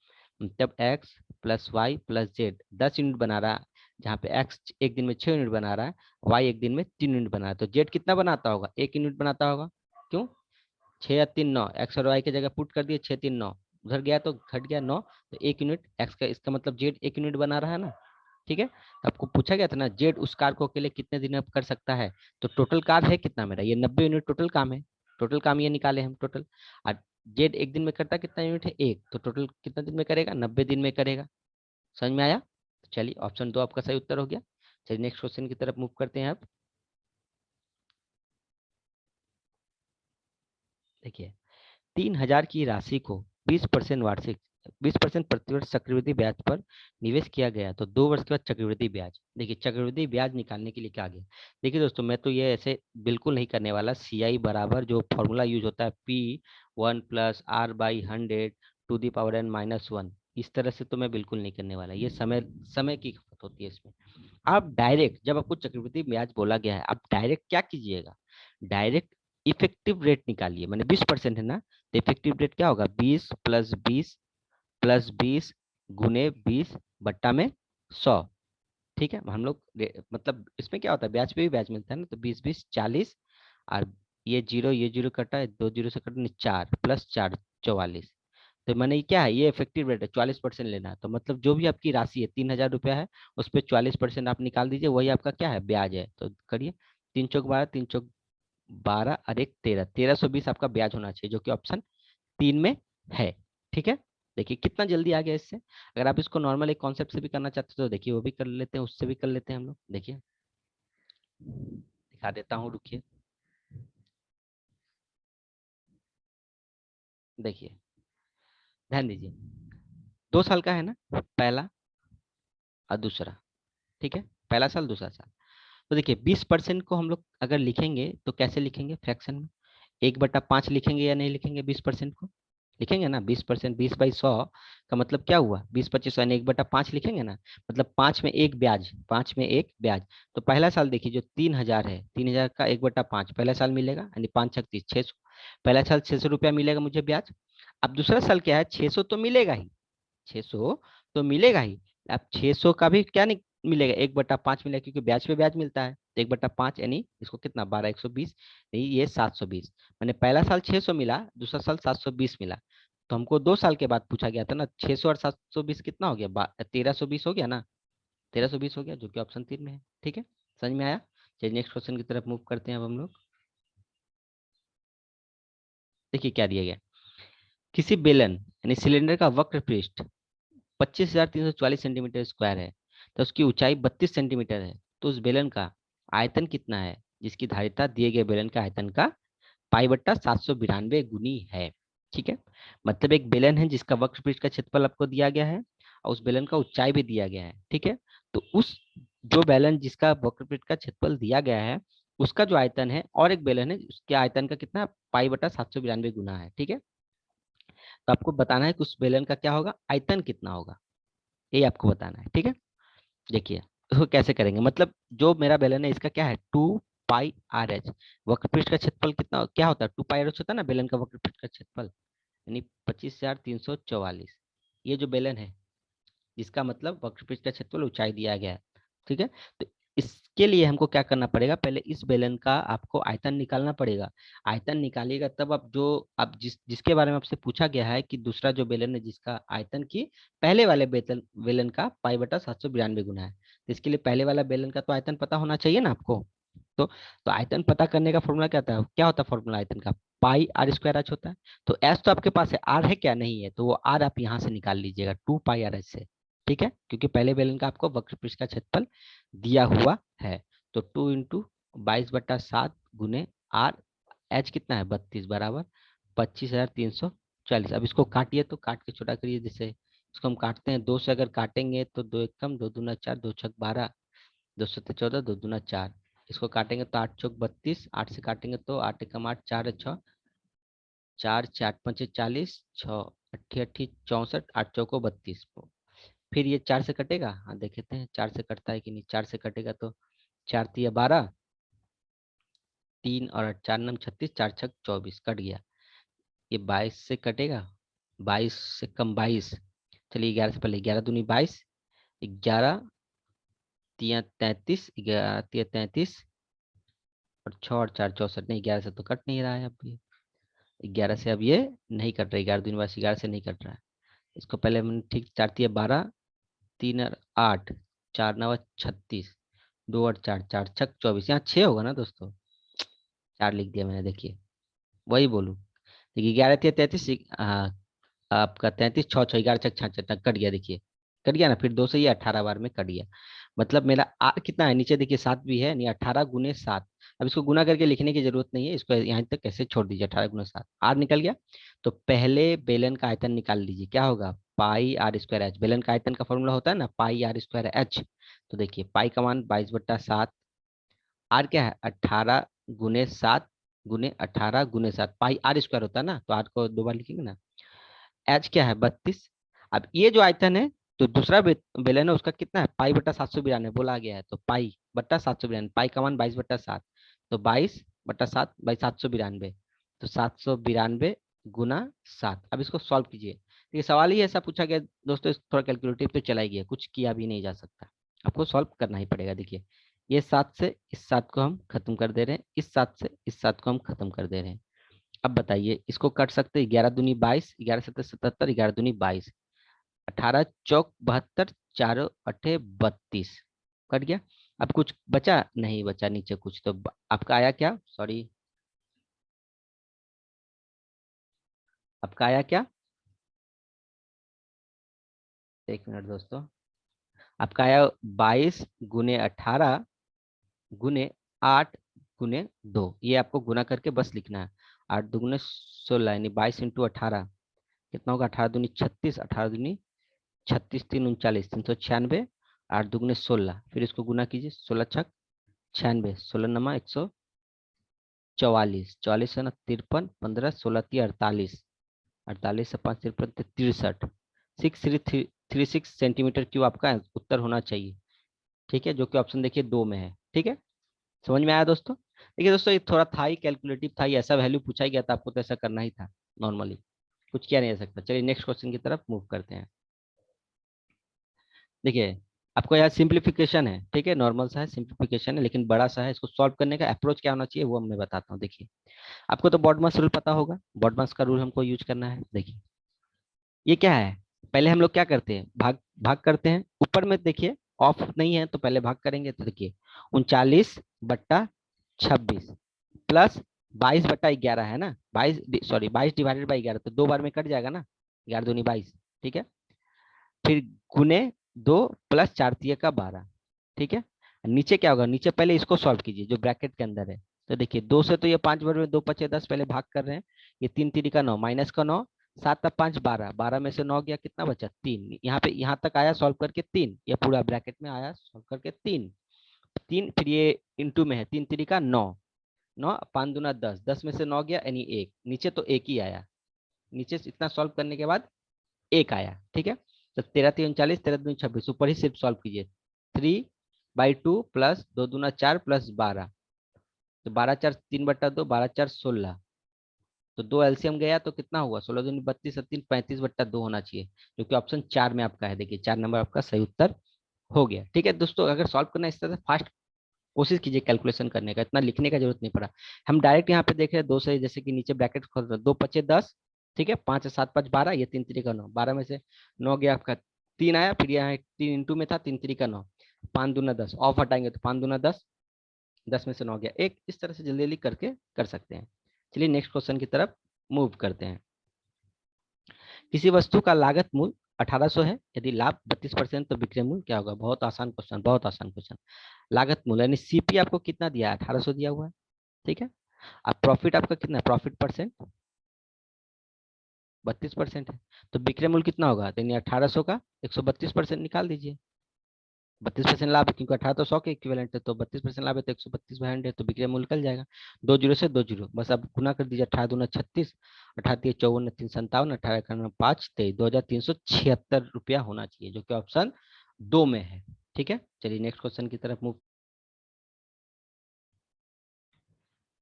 जब x plus y plus z 10 unit बना रहा है, जहाँ पे एक्स एक दिन में 6 यूनिट बना रहा है, वाई एक दिन में 3 यूनिट बना रहा है, तो जेड कितना बनाता होगा, 1 यूनिट बनाता होगा। क्यों, 6 या 3 9, एक्स और वाई की जगह पुट कर दिए, 6 3 9, उधर गया तो घट गया 9, तो 1 यूनिट एक्स का, इसका मतलब जेड 1 यूनिट बना रहा है ना। ठीक है, तो आपको पूछा गया था ना जेड उस कार को अकेले कितने दिन में कर सकता है, तो टोटल कार है कितना मेरा, ये 90 यूनिट टोटल काम है, टोटल काम ये निकाले हम टोटल। और जेड एक दिन में करता कितना यूनिट है, एक, तो टोटल कितना दिन में करेगा, 90 दिन में करेगा। समझ में आया, तो चलिए ऑप्शन 2 आपका सही उत्तर हो गया। चलिए नेक्स्ट क्वेश्चन की तरफ मूव करते हैं आप। देखिए 3,000 की राशि को 20% वार्षिक 20% प्रतिवर्ष चक्रवृद्धि ब्याज पर निवेश किया गया तो 2 वर्ष के बाद चक्रवृद्धि ब्याज। देखिए चक्रवृद्धि ब्याज निकालने के लिए क्या गया। देखिए दोस्तों मैं तो ये ऐसे बिल्कुल नहीं करने वाला। CI बराबर जो फॉर्मूला यूज होता है P1 + R/100 to the power n-1, इस तरह से तो मैं बिल्कुल नहीं करने वाला। ये समय समय की खपत होती है इसमें। आप डायरेक्ट जब आपको चक्रवृद्धि ब्याज बोला गया है आप डायरेक्ट क्या कीजिएगा, डायरेक्ट इफेक्टिव रेट निकालिए। मैंने 20% है ना, तो इफेक्टिव रेट क्या होगा, 20 + 20 + 20 गुने 20/100। ठीक है, हम लोग मतलब इसमें क्या होता है, ब्याज पे भी ब्याज मिलता है ना, तो 20 20 40, और ये जीरो कटा है, 2 जीरो से कटा 4 + 4 44। तो मैंने ये क्या है, ये इफेक्टिव रेट है, 44% लेना है। तो मतलब जो भी आपकी राशि है 3,000 रुपया है, उस पर 44% आप निकाल दीजिए, वही आपका क्या है, ब्याज है। तो करिए, 3 चौक 12, 3 चौक 12 और 1 13, 1320 आपका ब्याज होना चाहिए, जो कि ऑप्शन 3 में है। ठीक है, देखिए कितना जल्दी आ गया इससे। अगर आप इसको नॉर्मल एक कॉन्सेप्ट से भी करना चाहते हो तो देखिए वो भी कर लेते हैं, उससे भी कर लेते हैं हम लोग। देखिए दिखा देता हूँ, रुकिए। देखिए ध्यान दीजिए, 2 साल का है ना, पहला और दूसरा। ठीक है, पहला साल दूसरा साल। तो देखिए 20% को हम लोग अगर लिखेंगे तो कैसे लिखेंगे, फ्रैक्शन में 1/5 लिखेंगे या नहीं लिखेंगे, 20% को लिखेंगे ना। 20%, 20/100 का मतलब क्या हुआ, 20 25 यानी 1/5 लिखेंगे ना। मतलब 5 में 1 ब्याज, 5 में 1 ब्याज। तो पहला साल देखिए जो 3,000 है, 3,000 का 1/5 पहला साल मिलेगा, यानी 5 6 30, 600। पहला साल 600 रुपया मिलेगा मुझे ब्याज। अब दूसरा साल क्या है, 600 तो मिलेगा ही, 600 तो मिलेगा ही। अब 600 का भी क्या नहीं मिलेगा, 1/5 मिलेगा, क्योंकि ब्याज पे ब्याज मिलता है। तो 1/5 यानी इसको कितना, 12 120, नहीं ये 720। मैंने पहला साल 600 मिला, दूसरा साल 720 मिला। तो हमको 2 साल के बाद पूछा गया था ना, 600 और 720 कितना हो गया, 1320 हो गया ना, 1320 हो गया, जो कि ऑप्शन 3 में है। ठीक है, समझ में आया। चलिए नेक्स्ट क्वेश्चन की तरफ मूव करते हैं अब हम लोग। देखिए क्या दिया गया, किसी बेलन यानी सिलेंडर का वक्र पृष्ठ 25,344 सेंटीमीटर स्क्वायर है, तो उसकी ऊंचाई 32 सेंटीमीटर है। तो उस बेलन का आयतन कितना है, जिसकी धारिता दिए गए बेलन का आयतन का π/792 गुनी है। ठीक है, मतलब एक बेलन है जिसका वक्र पृष्ठ का क्षेत्रफल आपको दिया गया है, और उस बेलन का ऊंचाई भी दिया गया है। ठीक है, तो उस जो बेलन जिसका वक्र पृष्ठ का क्षेत्रफल दिया गया है, उसका जो आयतन है, और एक बेलन है उसके आयतन का कितना, π/792 गुना है। ठीक है, तो आपको बताना है कि उस बेलन का क्या होगा, आयतन कितना होगा, ये आपको बताना है। ठीक है, देखिए तो कैसे करेंगे, मतलब जो मेरा बेलन है इसका क्या है, 2πRH। वक्र पृष्ठ का क्षेत्रफल कितना क्या होता है, 2πRH होता है ना बेलन का वक्र पृष्ठ का क्षेत्रफल, यानी 25,344। ये जो बेलन है जिसका मतलब वक्र पृष्ठ का क्षेत्रफल ऊंचाई दिया गया है। ठीक है, तो इसके लिए हमको क्या करना पड़ेगा, पहले इस बेलन का आपको आयतन निकालना पड़ेगा। आयतन निकालिएगा तब आप जो आप जिसके बारे में आपसे पूछा गया है कि दूसरा जो बेलन है जिसका आयतन की पहले वाले बेलन बेलन का π/792 गुना है, तो इसके लिए पहले वाला बेलन का तो आयतन पता होना चाहिए ना आपको। तो आयतन पता करने का फॉर्मूला क्या होता है फॉर्मूला आयतन का, πr² होता है। तो एस तो आपके पास है, आर है क्या, नहीं है, तो वो आर आप यहाँ से निकाल लीजिएगा 2πRH से। ठीक है, क्योंकि पहले बेलन का आपको वक्र पृष्ठ का क्षेत्रफल दिया हुआ है। तो 2 × 22/7 गुने आर, एच कितना है 32 बराबर 25,340। अब इसको काटिए, तो काट के छोटा करिए, जिससे इसको हम काटते हैं 2 से, अगर काटेंगे तो 2 1 कम, 2 दूना 4, 2 छक 12, 2 सत्ते 14, 2 दूना 4। इसको काटेंगे तो 8 चौक 32, 8 से काटेंगे तो 8 एकम 8, 4 6, 4 4 5 40, 6 अट्ठी अट्ठी 64, 8 चौको 32। फिर ये 4 से कटेगा, हाँ देखते हैं 4 से कटता है कि नहीं। 4 से कटेगा तो 4 तिया 12, 3 और 4 नम 36, 4 छक 24, कट गया। ये 22 से कटेगा, 22 से कम 22, चलिए 11 से पहले 11 दूनी 22, 11 तिया 33, 11 तिया 33, और 6 और 4 64, नहीं 11 से तो कट नहीं रहा है अब ये। 11 से अब ये नहीं कट रहा है, 11 दूनी 22, 11 से नहीं कट रहा है। इसको पहले मैंने ठीक, 4 तिया 12, 3 और 8, 4 9 36, 2 और 4, 4 छक 24, यहाँ 6 होगा ना दोस्तों, 4 लिख दिया मैंने। देखिए वही बोलूँ, देखिए 11 तिया 33, हाँ आपका 33, 6 6 11 छक 66 कट गया। देखिए कट गया ना, फिर 2 से ये 18 बार में कट गया। मतलब मेरा आर कितना है, नीचे देखिए 7 भी है, नहीं 18 × 7। अब इसको गुना करके लिखने की जरूरत नहीं है, इसको यहाँ तक कैसे छोड़ दीजिए, 18 × 7 आर निकल गया। तो पहले बेलन का आयतन निकाल लीजिए, क्या होगा, पाई आर स्क्वायर एच। बेलन का आयतन का फॉर्मूला होता है ना, पाई आर स्क्वायर एच। तो देखिए पाई का मान 22/7, आर क्या है 18 × 7 गुने 18 × 7, पाई आर स्क्वायर होता है ना, तो आर को 2 बार लिखेंगे ना। एच क्या है 32। अब ये जो आयतन है, तो दूसरा बेलन है उसका कितना है, पाई/792 बोला गया है, तो पाई/792, पाई का मान 22/7, तो 22/7 बाई 792, तो 792 × 7। अब इसको सॉल्व कीजिए। तो ये सवाल ही ऐसा पूछा गया दोस्तों, थोड़ा कैलकुलेटिव तो चला ही गया, कुछ किया भी नहीं जा सकता, आपको सॉल्व करना ही पड़ेगा। देखिए ये 7 से इस 7 को हम खत्म कर दे रहे हैं, इस 7 से इस 7 को हम खत्म कर दे रहे हैं। अब बताइए इसको कट सकते हैं, 11×2 = 22, 11×7 = 77, 11×2 = 22, 18×4 = 72, 4×8 = 32, कट गया। अब कुछ बचा नहीं, बचा नीचे कुछ, तो आपका आया क्या, सॉरी, आपका आया क्या, एक मिनट दोस्तों, आपका आया 22×18 × 8 × 2, ये आपको गुना करके बस लिखना है। 8×2 = 16, यानी 22 × 18 कितना होगा, 18×2 = 36, 18×2 = 36, 3×3 = 39, 396, 8×2 = 16, फिर इसको गुना कीजिए, 16×6 = 96, 16×9 = 144, 44 से ना 53, 15, 16×3 = 48, 48 से 5 53, 63, 6336 सेंटीमीटर क्यूब आपका उत्तर होना चाहिए। ठीक है, जो कि ऑप्शन देखिए 2 में है। ठीक है, समझ में आया दोस्तों। देखिए दोस्तों ये थोड़ा था ही कैलकुलेटिव था ही, ऐसा वैल्यू पूछा ही गया था आपको, तो ऐसा करना ही था, नॉर्मली कुछ किया नहीं जा सकता। चलिए नेक्स्ट क्वेश्चन की तरफ मूव करते हैं। देखिए आपको यहाँ सिंप्लीफिकेशन है, ठीक है, नॉर्मल सा है, सिंप्लीफिकेशन है लेकिन बड़ा सा है। इसको सॉल्व करने का अप्रोच क्या होना चाहिए वो मैं बताता हूँ। देखिए आपको तो बॉडमास रूल पता होगा, बॉडमास का रूल हमको यूज करना है। देखिए ये क्या है, पहले हम लोग क्या करते हैं, भाग भाग करते हैं। ऊपर में देखिए ऑफ नहीं है तो पहले भाग करेंगे, तो देखिए 39/26 प्लस 22/11 है ना, 22, सॉरी 22/11, तो 2 बार में कट जाएगा ना, 11×2 = 22। ठीक है, फिर गुने 2 प्लस 4×3 = 12। ठीक है, नीचे क्या होगा, नीचे पहले इसको सॉल्व कीजिए जो ब्रैकेट के अंदर है। तो देखिए 2 से तो ये 5 बार में 2×5 = 10, पहले भाग कर रहे हैं। ये 3×3 = 9, माइनस का 9, 7×5 = 12, 12 में से 9 गया, कितना बचा 3। यहाँ पे यहाँ तक आया सॉल्व करके 3, ये पूरा ब्रैकेट में आया सॉल्व करके 3, 3, फिर ये इंटू में है, 3×3 = 9, 9, 5×2 = 10, 10 में से 9 गया यानी 1, नीचे तो 1 ही आया, नीचे इतना सॉल्व करने के बाद 1 आया। ठीक है, तो 13×3 = 39, 13×2 = 26, ऊपर ही सिर्फ सॉल्व कीजिए। 3/2 प्लस 2×4 प्लस 12, तो 12×4 3/2, 12×4 16, तो 2 एलसीएम गया तो कितना हुआ, 16×2 = 32, 3 35/2 होना चाहिए, जो कि ऑप्शन 4 में आपका है। देखिए 4 नंबर आपका सही उत्तर हो गया। ठीक है दोस्तों, अगर सॉल्व करना है इस तरह से फास्ट कोशिश कीजिए कैलकुलेशन करने का, इतना लिखने का जरूरत नहीं पड़ा। हम डायरेक्ट यहाँ पे देख रहे हैं 2 से, जैसे कि नीचे ब्रैकेट खोल रहे 2×5 = 10, ठीक है, 5×7 = 12, ये 3×3 = 9, 12 में से 9 गया आपका 3 आया, फिर यहाँ 3 इंटू में था, 3×3 = 9, 5×2 = 10, ऑफ हटाएंगे तो 5×2 = 10, 10 में से 9 गया 1, इस तरह से जल्दी जल्दी करके कर सकते हैं। चलिए नेक्स्ट क्वेश्चन की तरफ मूव करते हैं। किसी वस्तु का लागत मूल्य 1800 है, यदि लाभ 32% तो विक्रय मूल्य क्या होगा। बहुत आसान क्वेश्चन, बहुत आसान क्वेश्चन। लागत मूल्य यानी सीपी आपको कितना दिया है, 1800 दिया हुआ है। ठीक है, अब प्रॉफिट आपका कितना है, प्रॉफिट परसेंट 32% है, तो विक्रय मूल्य कितना होगा, तो यानी 1800 का 132% निकाल दीजिए। 32% लाभ है क्योंकि 18 तो 100 के इक्विवेलेंट है, तो 32% लाभ है तो 132 है, तो विक्रय मूल्य निकल जाएगा। 2 जीरो से 2 जीरो, बस अब गुना कर दीजिए, 18×2 = 36, 18×3 = 54, 3×7 = 57, 18×5 = 23, 2376 रुपया होना चाहिए, जो कि ऑप्शन 2 में है। ठीक है, चलिए नेक्स्ट क्वेश्चन की तरफ मूव।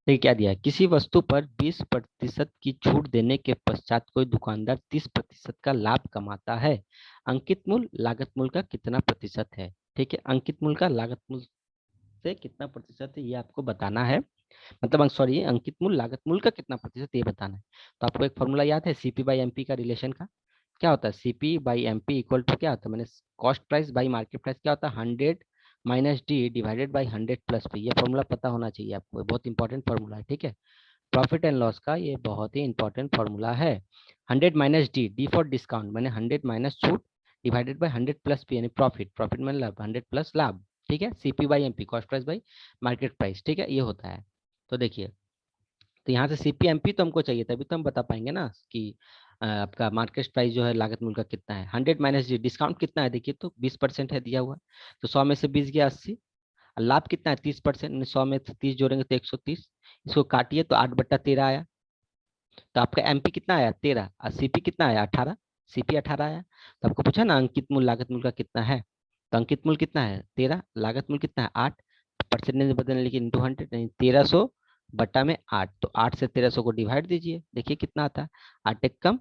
देखिए क्या दिया है, किसी वस्तु पर 20% की छूट देने के पश्चात कोई दुकानदार 30% का लाभ कमाता है। अंकित मूल्य लागत मूल्य का कितना प्रतिशत है। ठीक है, अंकित मूल्य का लागत मूल्य से कितना प्रतिशत है ये आपको बताना है, मतलब सॉरी अंकित मूल्य लागत मूल्य का कितना प्रतिशत ये बताना है। तो आपको एक फॉर्मूला याद है सीपी बाई एमपी का रिलेशन का, क्या होता है, CP by MP equal to क्या होता है, मैंने cost price by market price, क्या होता है 100 minus D divided by 100 plus P. ये फॉर्मूला पता होना चाहिए आपको, बहुत इंपॉर्टेंट फॉर्मूला है। ठीक है, प्रॉफिट एंड लॉस का ये बहुत ही इंपॉर्टेंट फॉर्मूला है। 100 minus D, D for discount, मैंने 100 माइनस छूट डिवाइडेड बाय 100 प्लस पी यानी प्रॉफिट, प्रॉफिट में लाभ, 100 प्लस लाभ, ठीक है, CP by MP, cost price by market price, ठीक है, ये होता है। तो देखिए, तो यहाँ से सीपी एमपी तो हमको चाहिए, तभी तो हम बता पाएंगे ना कि आपका मार्केट प्राइस जो है लागत मूल्य का कितना है। 100 माइनस जी, डिस्काउंट कितना है देखिए, तो 20% है दिया हुआ, तो 100 में से 20 गया 80, और लाभ कितना है 30%, 100 में से 30 जोड़ेंगे तो 130, इसको काटिए तो 8/13 आया। तो आपका एमपी कितना आया 13, और सीपी कितना आया 18, सीपी 18 आया। तो आपको पूछा ना अंकित मूल्य लागत मूल्य का कितना है, तो अंकित मूल्य कितना है 13, लागत मूल्य कितना है 8, परसेंटेज बदलने लेकिन इंटू 100 नहीं, 1300 बटा में 8, तो 8 से 1300 को डिवाइड दीजिए, देखिए कितना आता है, 8 एक कम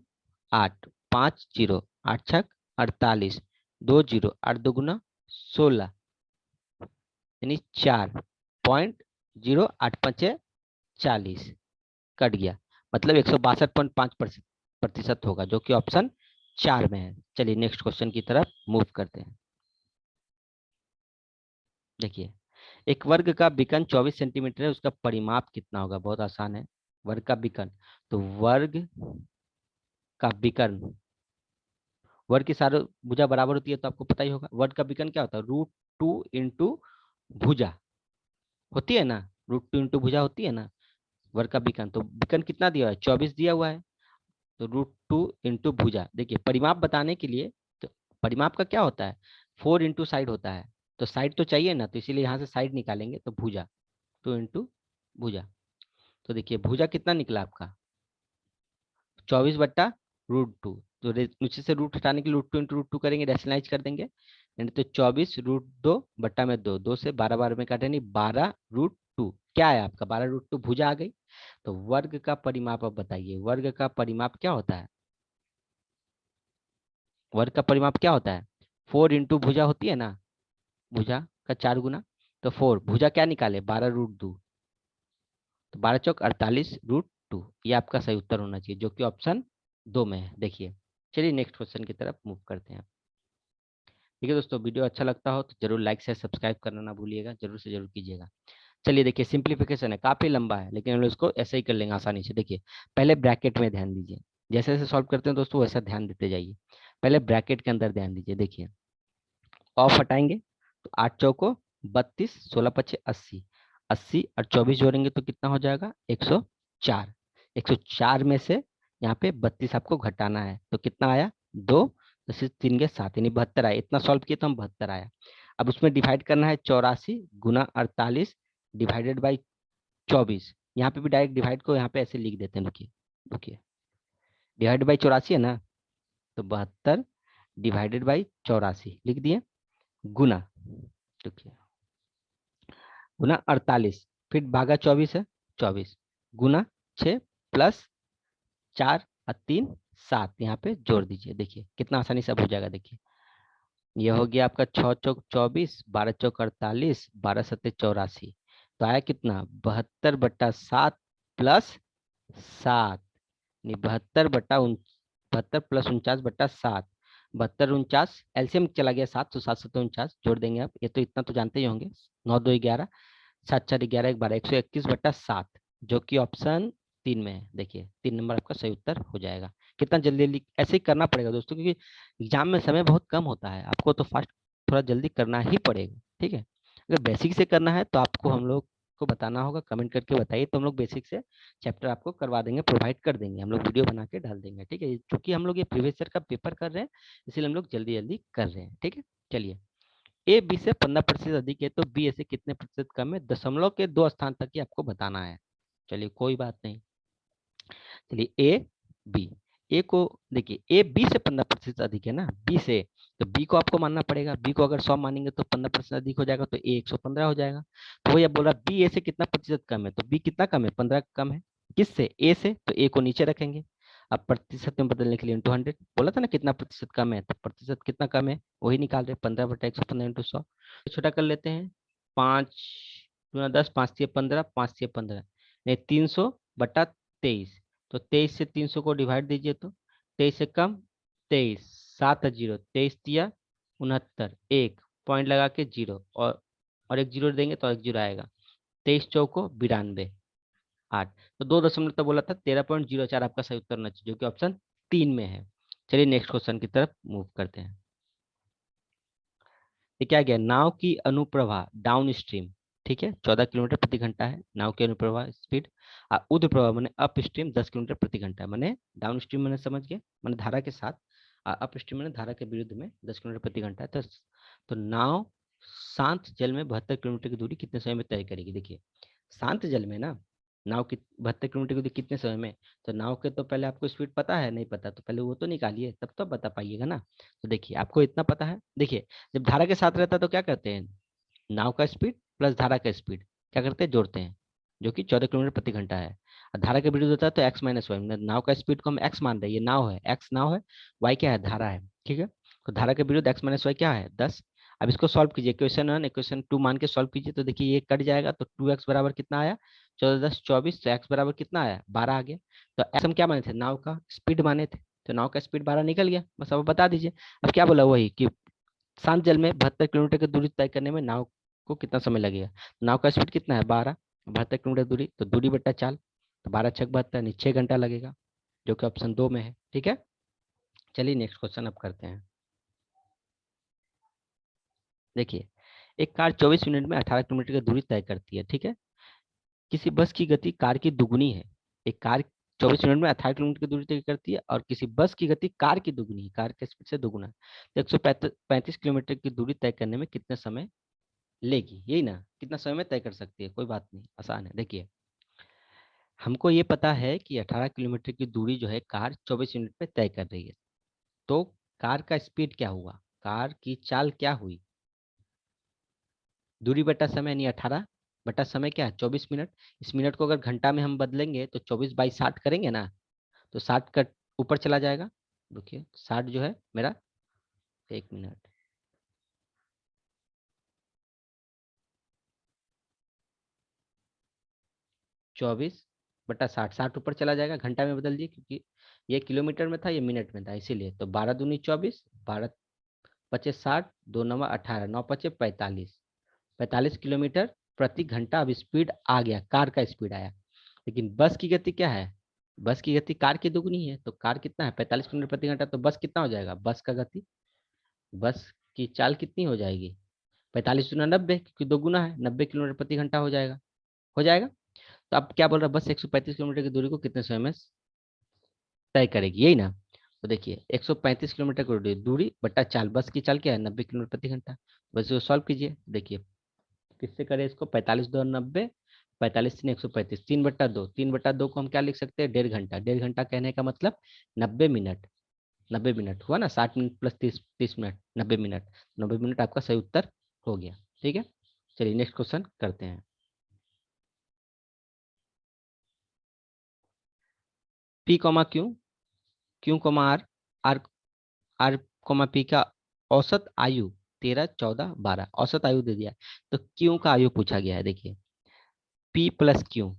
8, 5 जीरो, 8 छक 48, 2 जीरो, 8 दुगुना 16, यानी 4.085 40 कट गया, मतलब 162.5% होगा, जो कि ऑप्शन 4 में है। चलिए नेक्स्ट क्वेश्चन की तरफ मूव करते हैं। देखिए, एक वर्ग का विकर्ण 24 सेंटीमीटर है, उसका परिमाप कितना होगा, बहुत आसान है। वर्ग का विकर्ण, तो वर्ग का विकर्ण, वर्ग की सारी भुजा बराबर होती है, तो आपको पता ही होगा वर्ग का विकर्ण क्या होता है, √2 इंटू भुजा होती है ना, √2 इंटू भुजा होती है ना वर्ग का विकर्ण। तो विकर्ण कितना दिया हुआ है 24 दिया हुआ है, तो √2 इंटू भुजा। देखिए परिमाप बताने के लिए, तो परिमाप का क्या होता है 4 इंटू साइड होता है, तो साइड तो चाहिए ना, तो इसीलिए यहाँ से साइड निकालेंगे, तो भुजा 2 इंटू भुजा। तो देखिए भुजा कितना निकला आपका 24/√2, तो नीचे से रूट हटाने के लिए √2 इंटू √2 करेंगे, रेशनलाइज कर देंगे, यानी तो 24√2/2, 2 से 12 बार में काटेंगे, 12√2 क्या है आपका 12√2 भुजा आ गई। तो वर्ग का परिमाप अब बताइए, वर्ग का परिमाप क्या होता है, वर्ग का परिमाप क्या होता है 4 इंटू भुजा होती है ना, भुजा का 4 गुना, तो 4 भुजा क्या निकाले 12√2, तो 12 चौक 48√2, ये आपका सही उत्तर होना चाहिए, जो कि ऑप्शन 2 में है। देखिए चलिए नेक्स्ट क्वेश्चन की तरफ मूव करते हैं। ठीक है दोस्तों, वीडियो अच्छा लगता हो तो जरूर लाइक से सब्सक्राइब करना ना भूलिएगा, जरूर से जरूर कीजिएगा। चलिए देखिए सिंप्लीफिकेशन है, काफी लंबा है, लेकिन हम लोग इसको ऐसे ही कर लेंगे आसानी से। देखिए पहले ब्रैकेट में ध्यान दीजिए, जैसे जैसे सॉल्व करते हैं दोस्तों वैसा ध्यान देते जाइए। पहले ब्रैकेट के अंदर ध्यान दीजिए, देखिए ऑफ हटाएंगे तो 8 चौको 32, 16 पचे 80, 80 और 24 जोड़ेंगे तो कितना हो जाएगा 104, 104 में से यहाँ पे 32 आपको घटाना है, तो कितना आया 2, तो सिर्फ 3 के 7 यानी 72 आया, इतना सॉल्व किया तो हम 72 आया। अब उसमें डिवाइड करना है 84 गुना 48 डिवाइडेड बाई 24, यहाँ पे भी डायरेक्ट डिवाइड को यहाँ पे ऐसे लिख देते हैं, रुकिए रुकिए, डिवाइड बाई 84 है ना, तो 72 डिवाइडेड बाई 84 लिख दिए, गुना, देखिए गुना 48, फिर भागा 24 है, 24 गुना 6 प्लस 4 और 3 7, यहाँ पे जोड़ दीजिए, देखिए कितना आसानी से अब हो जाएगा। देखिए ये हो गया आपका 6 चौक 24, 12 चौक 48, 12 सत्ते 84, तो आया कितना 72/7 प्लस 7, 72 प्लस 49/7, 72 49 एलसीएम चला गया 7, तो 7 सत्ते 49 जोड़ देंगे आप, ये तो इतना तो जानते ही होंगे, 9 2 11, 7 4 11 1 12, 121/7, जो कि ऑप्शन 3 में है। देखिए 3 नंबर आपका सही उत्तर हो जाएगा। कितना जल्दी जल्दी ऐसे ही करना पड़ेगा दोस्तों, क्योंकि एग्जाम में समय बहुत कम होता है, आपको तो फास्ट थोड़ा जल्दी करना ही पड़ेगा, ठीक है। अगर बेसिक से करना है तो आपको हम लोग को बताना होगा, कमेंट करके बताइए, तो हम लोग बेसिक से चैप्टर आपको करवा देंगे, प्रोवाइड कर देंगे, हम लोग वीडियो बना के डाल देंगे, ठीक है, क्योंकि हम लोग ये प्रीवियस ईयर का पेपर कर रहे हैं, इसलिए हम लोग जल्दी जल्दी कर रहे हैं, ठीक है। चलिए ए बी से 15% अधिक है, तो बी ए से कितने प्रतिशत कम है, दशमलव के 2 स्थान तक ही आपको बताना है। चलिए कोई बात नहीं, चलिए ए बी, ए को देखिए ए बी से 15% अधिक है ना, बी से, तो बी को आपको मानना पड़ेगा, बी को अगर 100 मानेंगे तो 15% अधिक हो जाएगा, तो ए 115 हो जाएगा। तो वही अब बोल रहा बी ए से कितना प्रतिशत कम है, तो बी कितना कम है 15 कम है, किससे ए से, तो ए को नीचे रखेंगे। अब प्रतिशत में बदलने के लिए इंटू 100 बोला था ना, कितना प्रतिशत कम है, तो प्रतिशत कितना कम है वही निकाल रहे, 15/115 इंटू 100, छोटा कर लेते हैं, 5×10, 5×6 = 15, 5×6 = 15, नहीं 300/23, तो 23 से 300 को डिवाइड दीजिए, तो 23 से कम 23, 7 जीरो, 23×3 = 69, एक पॉइंट लगा के जीरो, और एक जीरो देंगे तो एक जीरो आएगा, 23 चौको 92 8, तो 2 दशमलव तो बोला था 13.04 आपका सही उत्तर होना चाहिए, जो कि ऑप्शन 3 में है। चलिए नेक्स्ट क्वेश्चन की तरफ मूव करते हैं। ये क्या गया, नाव की अनुप्रवाह डाउन स्ट्रीम, ठीक है, 14 किलोमीटर प्रति घंटा है नाव की अनुप्रवाह स्पीड। ऊर्ध्व प्रवाह मैंने अप स्ट्रीम 10 किलोमीटर प्रति घंटा, मैंने डाउन स्ट्रीम मैंने समझ गया, मैंने धारा के साथ, अप स्ट्रीम मैंने धारा के विरुद्ध में 10 किलोमीटर प्रति घंटा है। तो नाव शांत जल में 72 किलोमीटर की दूरी कितने समय में तय करेगी। देखिए शांत जल में ना नाव की 72 किलोमीटर की दूरी कितने समय में, तो नाव के तो पहले आपको स्पीड पता है, नहीं पता तो पहले वो तो निकालिए तब तो बता पाइएगा ना। तो देखिए आपको इतना पता है, देखिए जब धारा के साथ रहता है तो क्या करते हैं, नाव का स्पीड प्लस धारा का स्पीड क्या करते हैं, जोड़ते हैं, जो कि 14 किलोमीटर प्रति घंटा है। और धारा के विरुद्ध होता है तो एक्स माइनस वाई, नाव का स्पीड को हम एक्स मान रहे हैं, ये नाव है, एक्स नाव है, वाई क्या है, धारा है, ठीक है। तो धारा के विरुद्ध एक्स माइनस वाई क्या है, 10। अब इसको सॉल्व कीजिए, क्वेश्चन 1 इक्वेशन 2 मान के सॉल्व कीजिए, तो देखिए ये कट जाएगा, तो 2x बराबर कितना आया, 14 10 24, तो एक्स बराबर कितना आया, 12 आ गया। तो एक्स हम क्या माने थे, नाव का स्पीड माने थे, तो नाव का स्पीड 12 निकल गया, बस अब बता दीजिए। अब क्या बोला, वही कि शांत जल में 72 किलोमीटर की दूरी तय करने में नाव को कितना समय लगेगा। नाव का स्पीड कितना है, 12, 72 किलोमीटर दूरी, तो दूरी बट्टा चाल, तो 12 6 72 नहीं 6 घंटा लगेगा, जो कि ऑप्शन 2 में है, ठीक है। चलिए नेक्स्ट क्वेश्चन अब करते हैं। देखिए एक कार 24 मिनट में 18 किलोमीटर की दूरी तय करती है, ठीक है। किसी बस की गति कार की दुगुनी है। एक कार 24 मिनट में 18 किलोमीटर की दूरी तय करती है और किसी बस की गति कार की दुगुनी है, कार के स्पीड से दुगुना है, तो 135 किलोमीटर की दूरी तय करने में कितने समय लेगी, यही ना, कितना समय में तय कर सकती है, कोई बात नहीं आसान है। देखिए हमको ये पता है कि 18 किलोमीटर की दूरी जो है कार 24 मिनट में तय कर रही है, तो कार का स्पीड क्या हुआ, कार की चाल क्या हुई, दूरी बटा समय यानी 18 बटा समय क्या है 24 मिनट। इस मिनट को अगर घंटा में हम बदलेंगे तो 24/60 करेंगे ना, तो 60 का ऊपर चला जाएगा, देखिए 60 जो है मेरा, 1 मिनट, 24/60, 60 ऊपर चला जाएगा, घंटा में बदल दिए क्योंकि ये किलोमीटर में था ये मिनट में था इसीलिए, तो 12 दूनी 24, 12 पचे 60, 2 9 18, 9 पचे 45, 45 किलोमीटर प्रति घंटा अब स्पीड आ गया, कार का स्पीड आया। लेकिन बस की गति क्या है, बस की गति कार की दुगनी है, तो कार कितना है 45 किलोमीटर प्रति घंटा, तो बस कितना हो जाएगा, बस का गति, बस की चाल कितनी हो जाएगी, 45 × 90 क्योंकि दोगुना है, 90 किलोमीटर प्रति घंटा हो जाएगा, हो जाएगा। तो अब क्या बोल रहा है, बस 135 किलोमीटर की दूरी को कितने समय में तय करेगी, यही ना। तो देखिए 135 किलोमीटर की दूरी बट्टा चाल, बस की चाल क्या है 90 किलोमीटर प्रति घंटा, बस इसको सॉल्व कीजिए। देखिए किससे करें इसको, 45 2 90, 45 3 135, 3/2, 3/2 को हम क्या लिख सकते हैं, 1.5 घंटा, 1.5 घंटा कहने का मतलब 90 मिनट, 90 मिनट हुआ ना, 60 minute plus 30 minute, 90 minute, 90 minute आपका सही उत्तर हो गया, ठीक है। चलिए नेक्स्ट क्वेश्चन करते हैं। P comma Q, Q comma R, R R comma P का औसत आयु 13 14 12, औसत आयु दे दिया है, तो क्यू का आयु पूछा गया है। देखिए पी प्लस क्यू,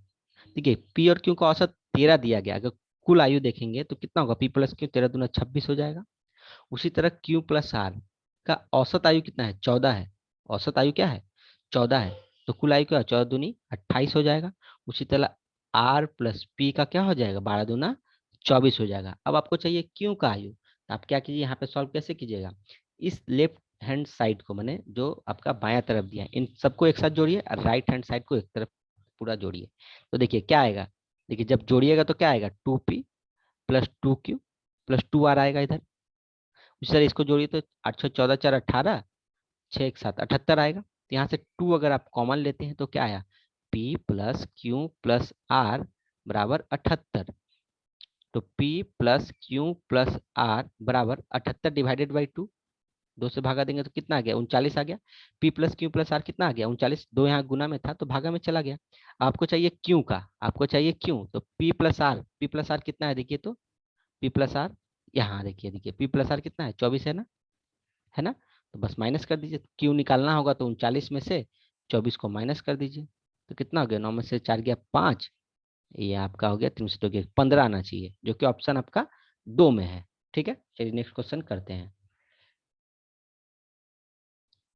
देखिए पी और क्यू का औसत 13 दिया गया, अगर कुल आयु देखेंगे तो कितना होगा, पी प्लस क्यू 13 दूना 26 हो जाएगा। उसी तरह क्यू प्लस आर का औसत आयु कितना है, 14 है, औसत आयु क्या है 14 है, तो कुल आयु क्या, 14 दूनी 28 हो जाएगा। उसी तरह आर प्लस पी का क्या हो जाएगा, 12 दूना 24 हो जाएगा। अब आपको चाहिए क्यू का आयु, तो आप क्या कीजिए, यहाँ पे सॉल्व कैसे कीजिएगा, इस लेफ्ट हैंड साइड को मैंने जो आपका बायां तरफ दिया है इन सबको एक साथ जोड़िए और राइट हैंड साइड को एक तरफ पूरा जोड़िए, तो देखिए क्या आएगा, देखिए जब जोड़िएगा तो क्या आएगा, 2p + 2q + 2r आएगा इधर। उसी तरह इसको जोड़िए तो 8 14 4 18, 6 1 7 78 आएगा। तो यहाँ से 2 अगर आप कॉमन लेते हैं तो क्या आया, p + q + r बराबर 78, तो p + q + r बराबर 78 डिवाइडेड बाई 2, 2 से भागा देंगे तो कितना आ गया, 39 आ गया। p + q + r कितना आ गया, 39, 2 यहाँ गुना में था तो भागा में चला गया। आपको चाहिए क्यू का, आपको चाहिए क्यू, तो p + r कितना है देखिए, तो p + r यहाँ देखिए, देखिए p + r कितना है 24 है ना, तो बस माइनस कर दीजिए, क्यू निकालना होगा तो 39 में से 24 को माइनस कर दीजिए, तो कितना हो गया, 9 में से 4 गया 5, ये आपका हो गया 3 से 2 गया 15 आना चाहिए, जो कि ऑप्शन आपका 2 में है, ठीक है। चलिए नेक्स्ट क्वेश्चन करते हैं।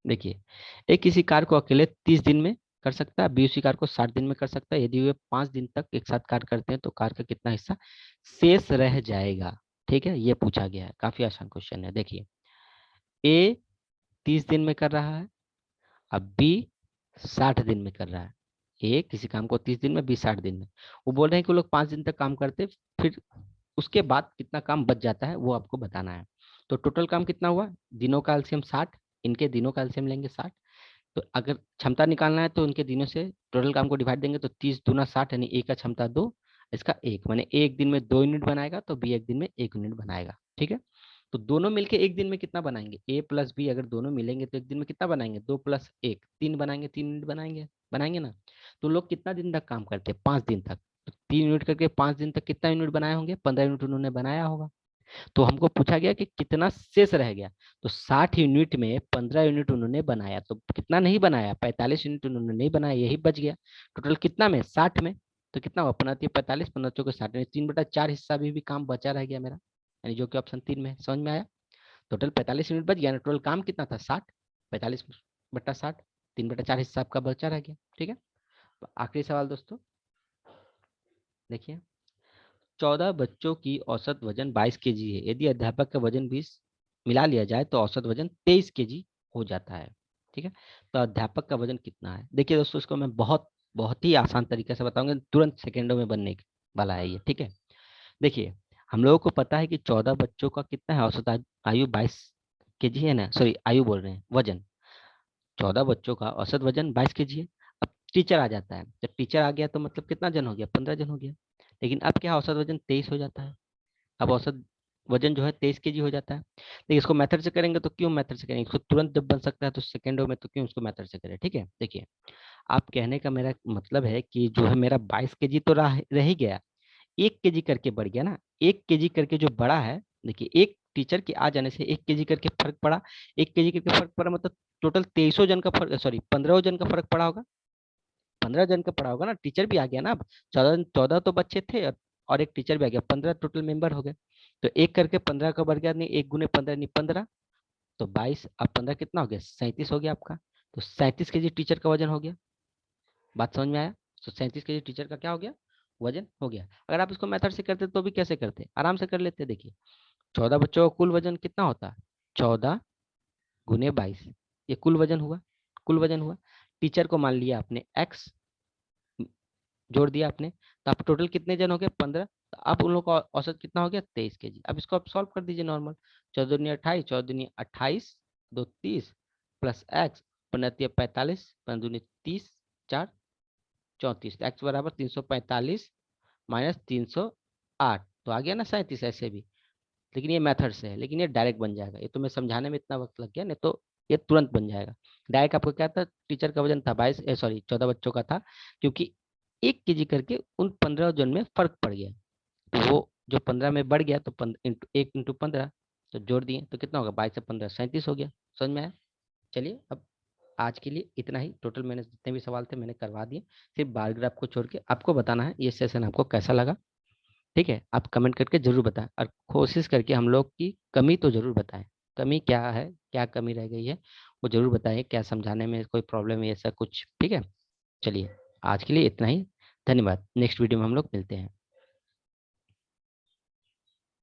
देखिए एक किसी कार को अकेले 30 दिन में कर सकता है, बी उसी कार को 60 दिन में कर सकता है, यदि वे 5 दिन तक एक साथ कार करते हैं तो कार का कितना हिस्सा शेष रह जाएगा, ठीक है, ये पूछा गया है, काफी आसान क्वेश्चन है। देखिए ए 30 दिन में कर रहा है, अब बी 60 दिन में कर रहा है। ए किसी काम को 30 दिन में, बी 60 दिन में। वो बोल रहे हैं कि वो लोग 5 दिन तक काम करते, फिर उसके बाद कितना काम बच जाता है वो आपको बताना है। तो टोटल काम कितना हुआ, दिनों का एलसीएम 60, इनके दिनों का एलसीएम लेंगे 60। तो अगर क्षमता निकालना है तो उनके दिनों से टोटल काम को डिवाइड देंगे, तो 30 दूना 60, यानी ए का क्षमता 2, इसका 1, माने एक दिन में 2 यूनिट बनाएगा, तो बी एक दिन में 1 यूनिट बनाएगा। ठीक है, तो दोनों मिलके एक दिन में कितना बनाएंगे, ए प्लस बी अगर दोनों मिलेंगे तो एक दिन में कितना बनाएंगे, 2 प्लस 1 3 बनाएंगे, 3 यूनिट बनाएंगे, बनाएंगे ना। तो लोग कितना दिन तक काम करते हैं, 5 दिन तक। तो 3 यूनिट करके 5 दिन तक कितना यूनिट बनाए होंगे, 15 यूनिट उन्होंने बनाया होगा। तो हमको पूछा गया कि कितना शेष रह गया, तो 60 यूनिट में 15 यूनिट उन्होंने बनाया, तो कितना नहीं बनाया, 45 यूनिट उन्होंने नहीं बनाया, यही बच गया। टोटल कितना में, 60 में। तो कितना हुआ, 45 15 चौके 60, 3/4 हिस्सा भी काम बचा रह गया मेरा, यानी जो कि ऑप्शन 3 में। समझ में आया, टोटल 45 यूनिट बच गया ना, टोटल काम कितना था 60, 45/60, 3/4 हिस्सा आपका बचा रह गया। ठीक है, तो आखिरी सवाल दोस्तों देखिए, 14 बच्चों की औसत वजन 22 केजी है, यदि अध्यापक का वजन 20 मिला लिया जाए तो औसत वजन 23 केजी हो जाता है। ठीक है, तो अध्यापक का वजन कितना है, देखिए दोस्तों, इसको मैं बहुत बहुत ही आसान तरीके से बताऊंगा, तुरंत सेकेंडों में बनने वाला है ये। ठीक है, देखिए, हम लोगों को पता है कि 14 बच्चों का कितना है औसत आयु 22 केजी है ना, सॉरी आयु बोल रहे हैं, वजन। 14 बच्चों का औसत वजन 22 केजी है। अब टीचर आ जाता है, जब टीचर आ गया तो मतलब कितना जन हो गया, 15 जन हो गया। लेकिन अब क्या, औसत वजन 23 हो जाता है। अब औसत वजन जो है 23 केजी हो जाता है। देखिए, इसको मेथड से करेंगे तो क्यों मेथड से करेंगे, इसको तुरंत जब बन सकता है तो सेकेंडों में, तो क्यों इसको मेथड से करें। ठीक है, देखिए, आप कहने का मेरा मतलब है कि जो है मेरा 22 केजी तो रह ही गया, 1 केजी करके बढ़ गया ना, 1 केजी करके जो बड़ा है। देखिए, एक टीचर के आ जाने से 1 केजी करके फर्क पड़ा, 1 केजी करके फर्क पड़ा, मतलब टोटल 23 जन का फर्क, सॉरी 15 जन का फर्क पड़ा होगा, 15 जन का पड़ा होगा ना, टीचर भी आ गया ना। अब 14 तो बच्चे थे, और एक टीचर भी आ गया, 15 टोटल मेंबर हो गए। तो एक करके 15 का बढ़ गया, नहीं 1 गुने 15 नहीं 15, तो 22, अब 15 कितना हो गया, 37 हो गया आपका। तो 37 केजी टीचर का वजन हो गया। बात समझ में आया, तो 37 केजी टीचर का क्या हो गया, वजन हो गया। अगर आप इसको मेथड से करते तो भी कैसे करते, आराम से कर लेते। देखिए, 14 बच्चों का कुल वजन कितना होता है, 14 गुने 22, ये कुल वजन हुआ, कुल वजन हुआ। टीचर को मान लिया आपने एक्स, जोड़ दिया आपने, तो आप टोटल कितने जन हो गए, 15। तो अब उन लोगों का औसत कितना हो गया, 23 केजी। अब इसको आप सॉल्व कर दीजिए नॉर्मल, 14 दूनी 28, 14 दूनी 28, 2 30, प्लस एक्स, 15 × 45, 15 दूनी 30, 4 34, एक्स बराबर 345 माइनस 308, तो आ गया ना 37 ऐसे भी। लेकिन ये मेथड से है, लेकिन ये डायरेक्ट बन जाएगा, ये तो मैं समझाने में इतना वक्त लग गया, नहीं तो ये तुरंत बन जाएगा। डायरेक्ट आपको क्या था, टीचर का वजन था 22, सॉरी 14 बच्चों का था, क्योंकि 1 केजी करके उन 15 जन में फर्क पड़ गया, तो वो जो 15 में बढ़ गया, तो 1 × 15, तो जोड़ दिए तो कितना होगा, 22 से 15 37 हो गया। समझ में आया। चलिए, अब आज के लिए इतना ही, टोटल मैंने जितने भी सवाल थे मैंने करवा दिए, सिर्फ बार ग्राफ को छोड़ के। आपको बताना है ये सेशन आपको कैसा लगा। ठीक है, आप कमेंट करके जरूर बताएं, और कोशिश करके हम लोग की कमी तो जरूर बताएं, कमी क्या है, क्या कमी रह गई है, वो जरूर बताएं, क्या समझाने में कोई प्रॉब्लम है ऐसा कुछ। ठीक है, चलिए आज के लिए इतना ही, धन्यवाद। नेक्स्ट वीडियो में हम लोग मिलते हैं।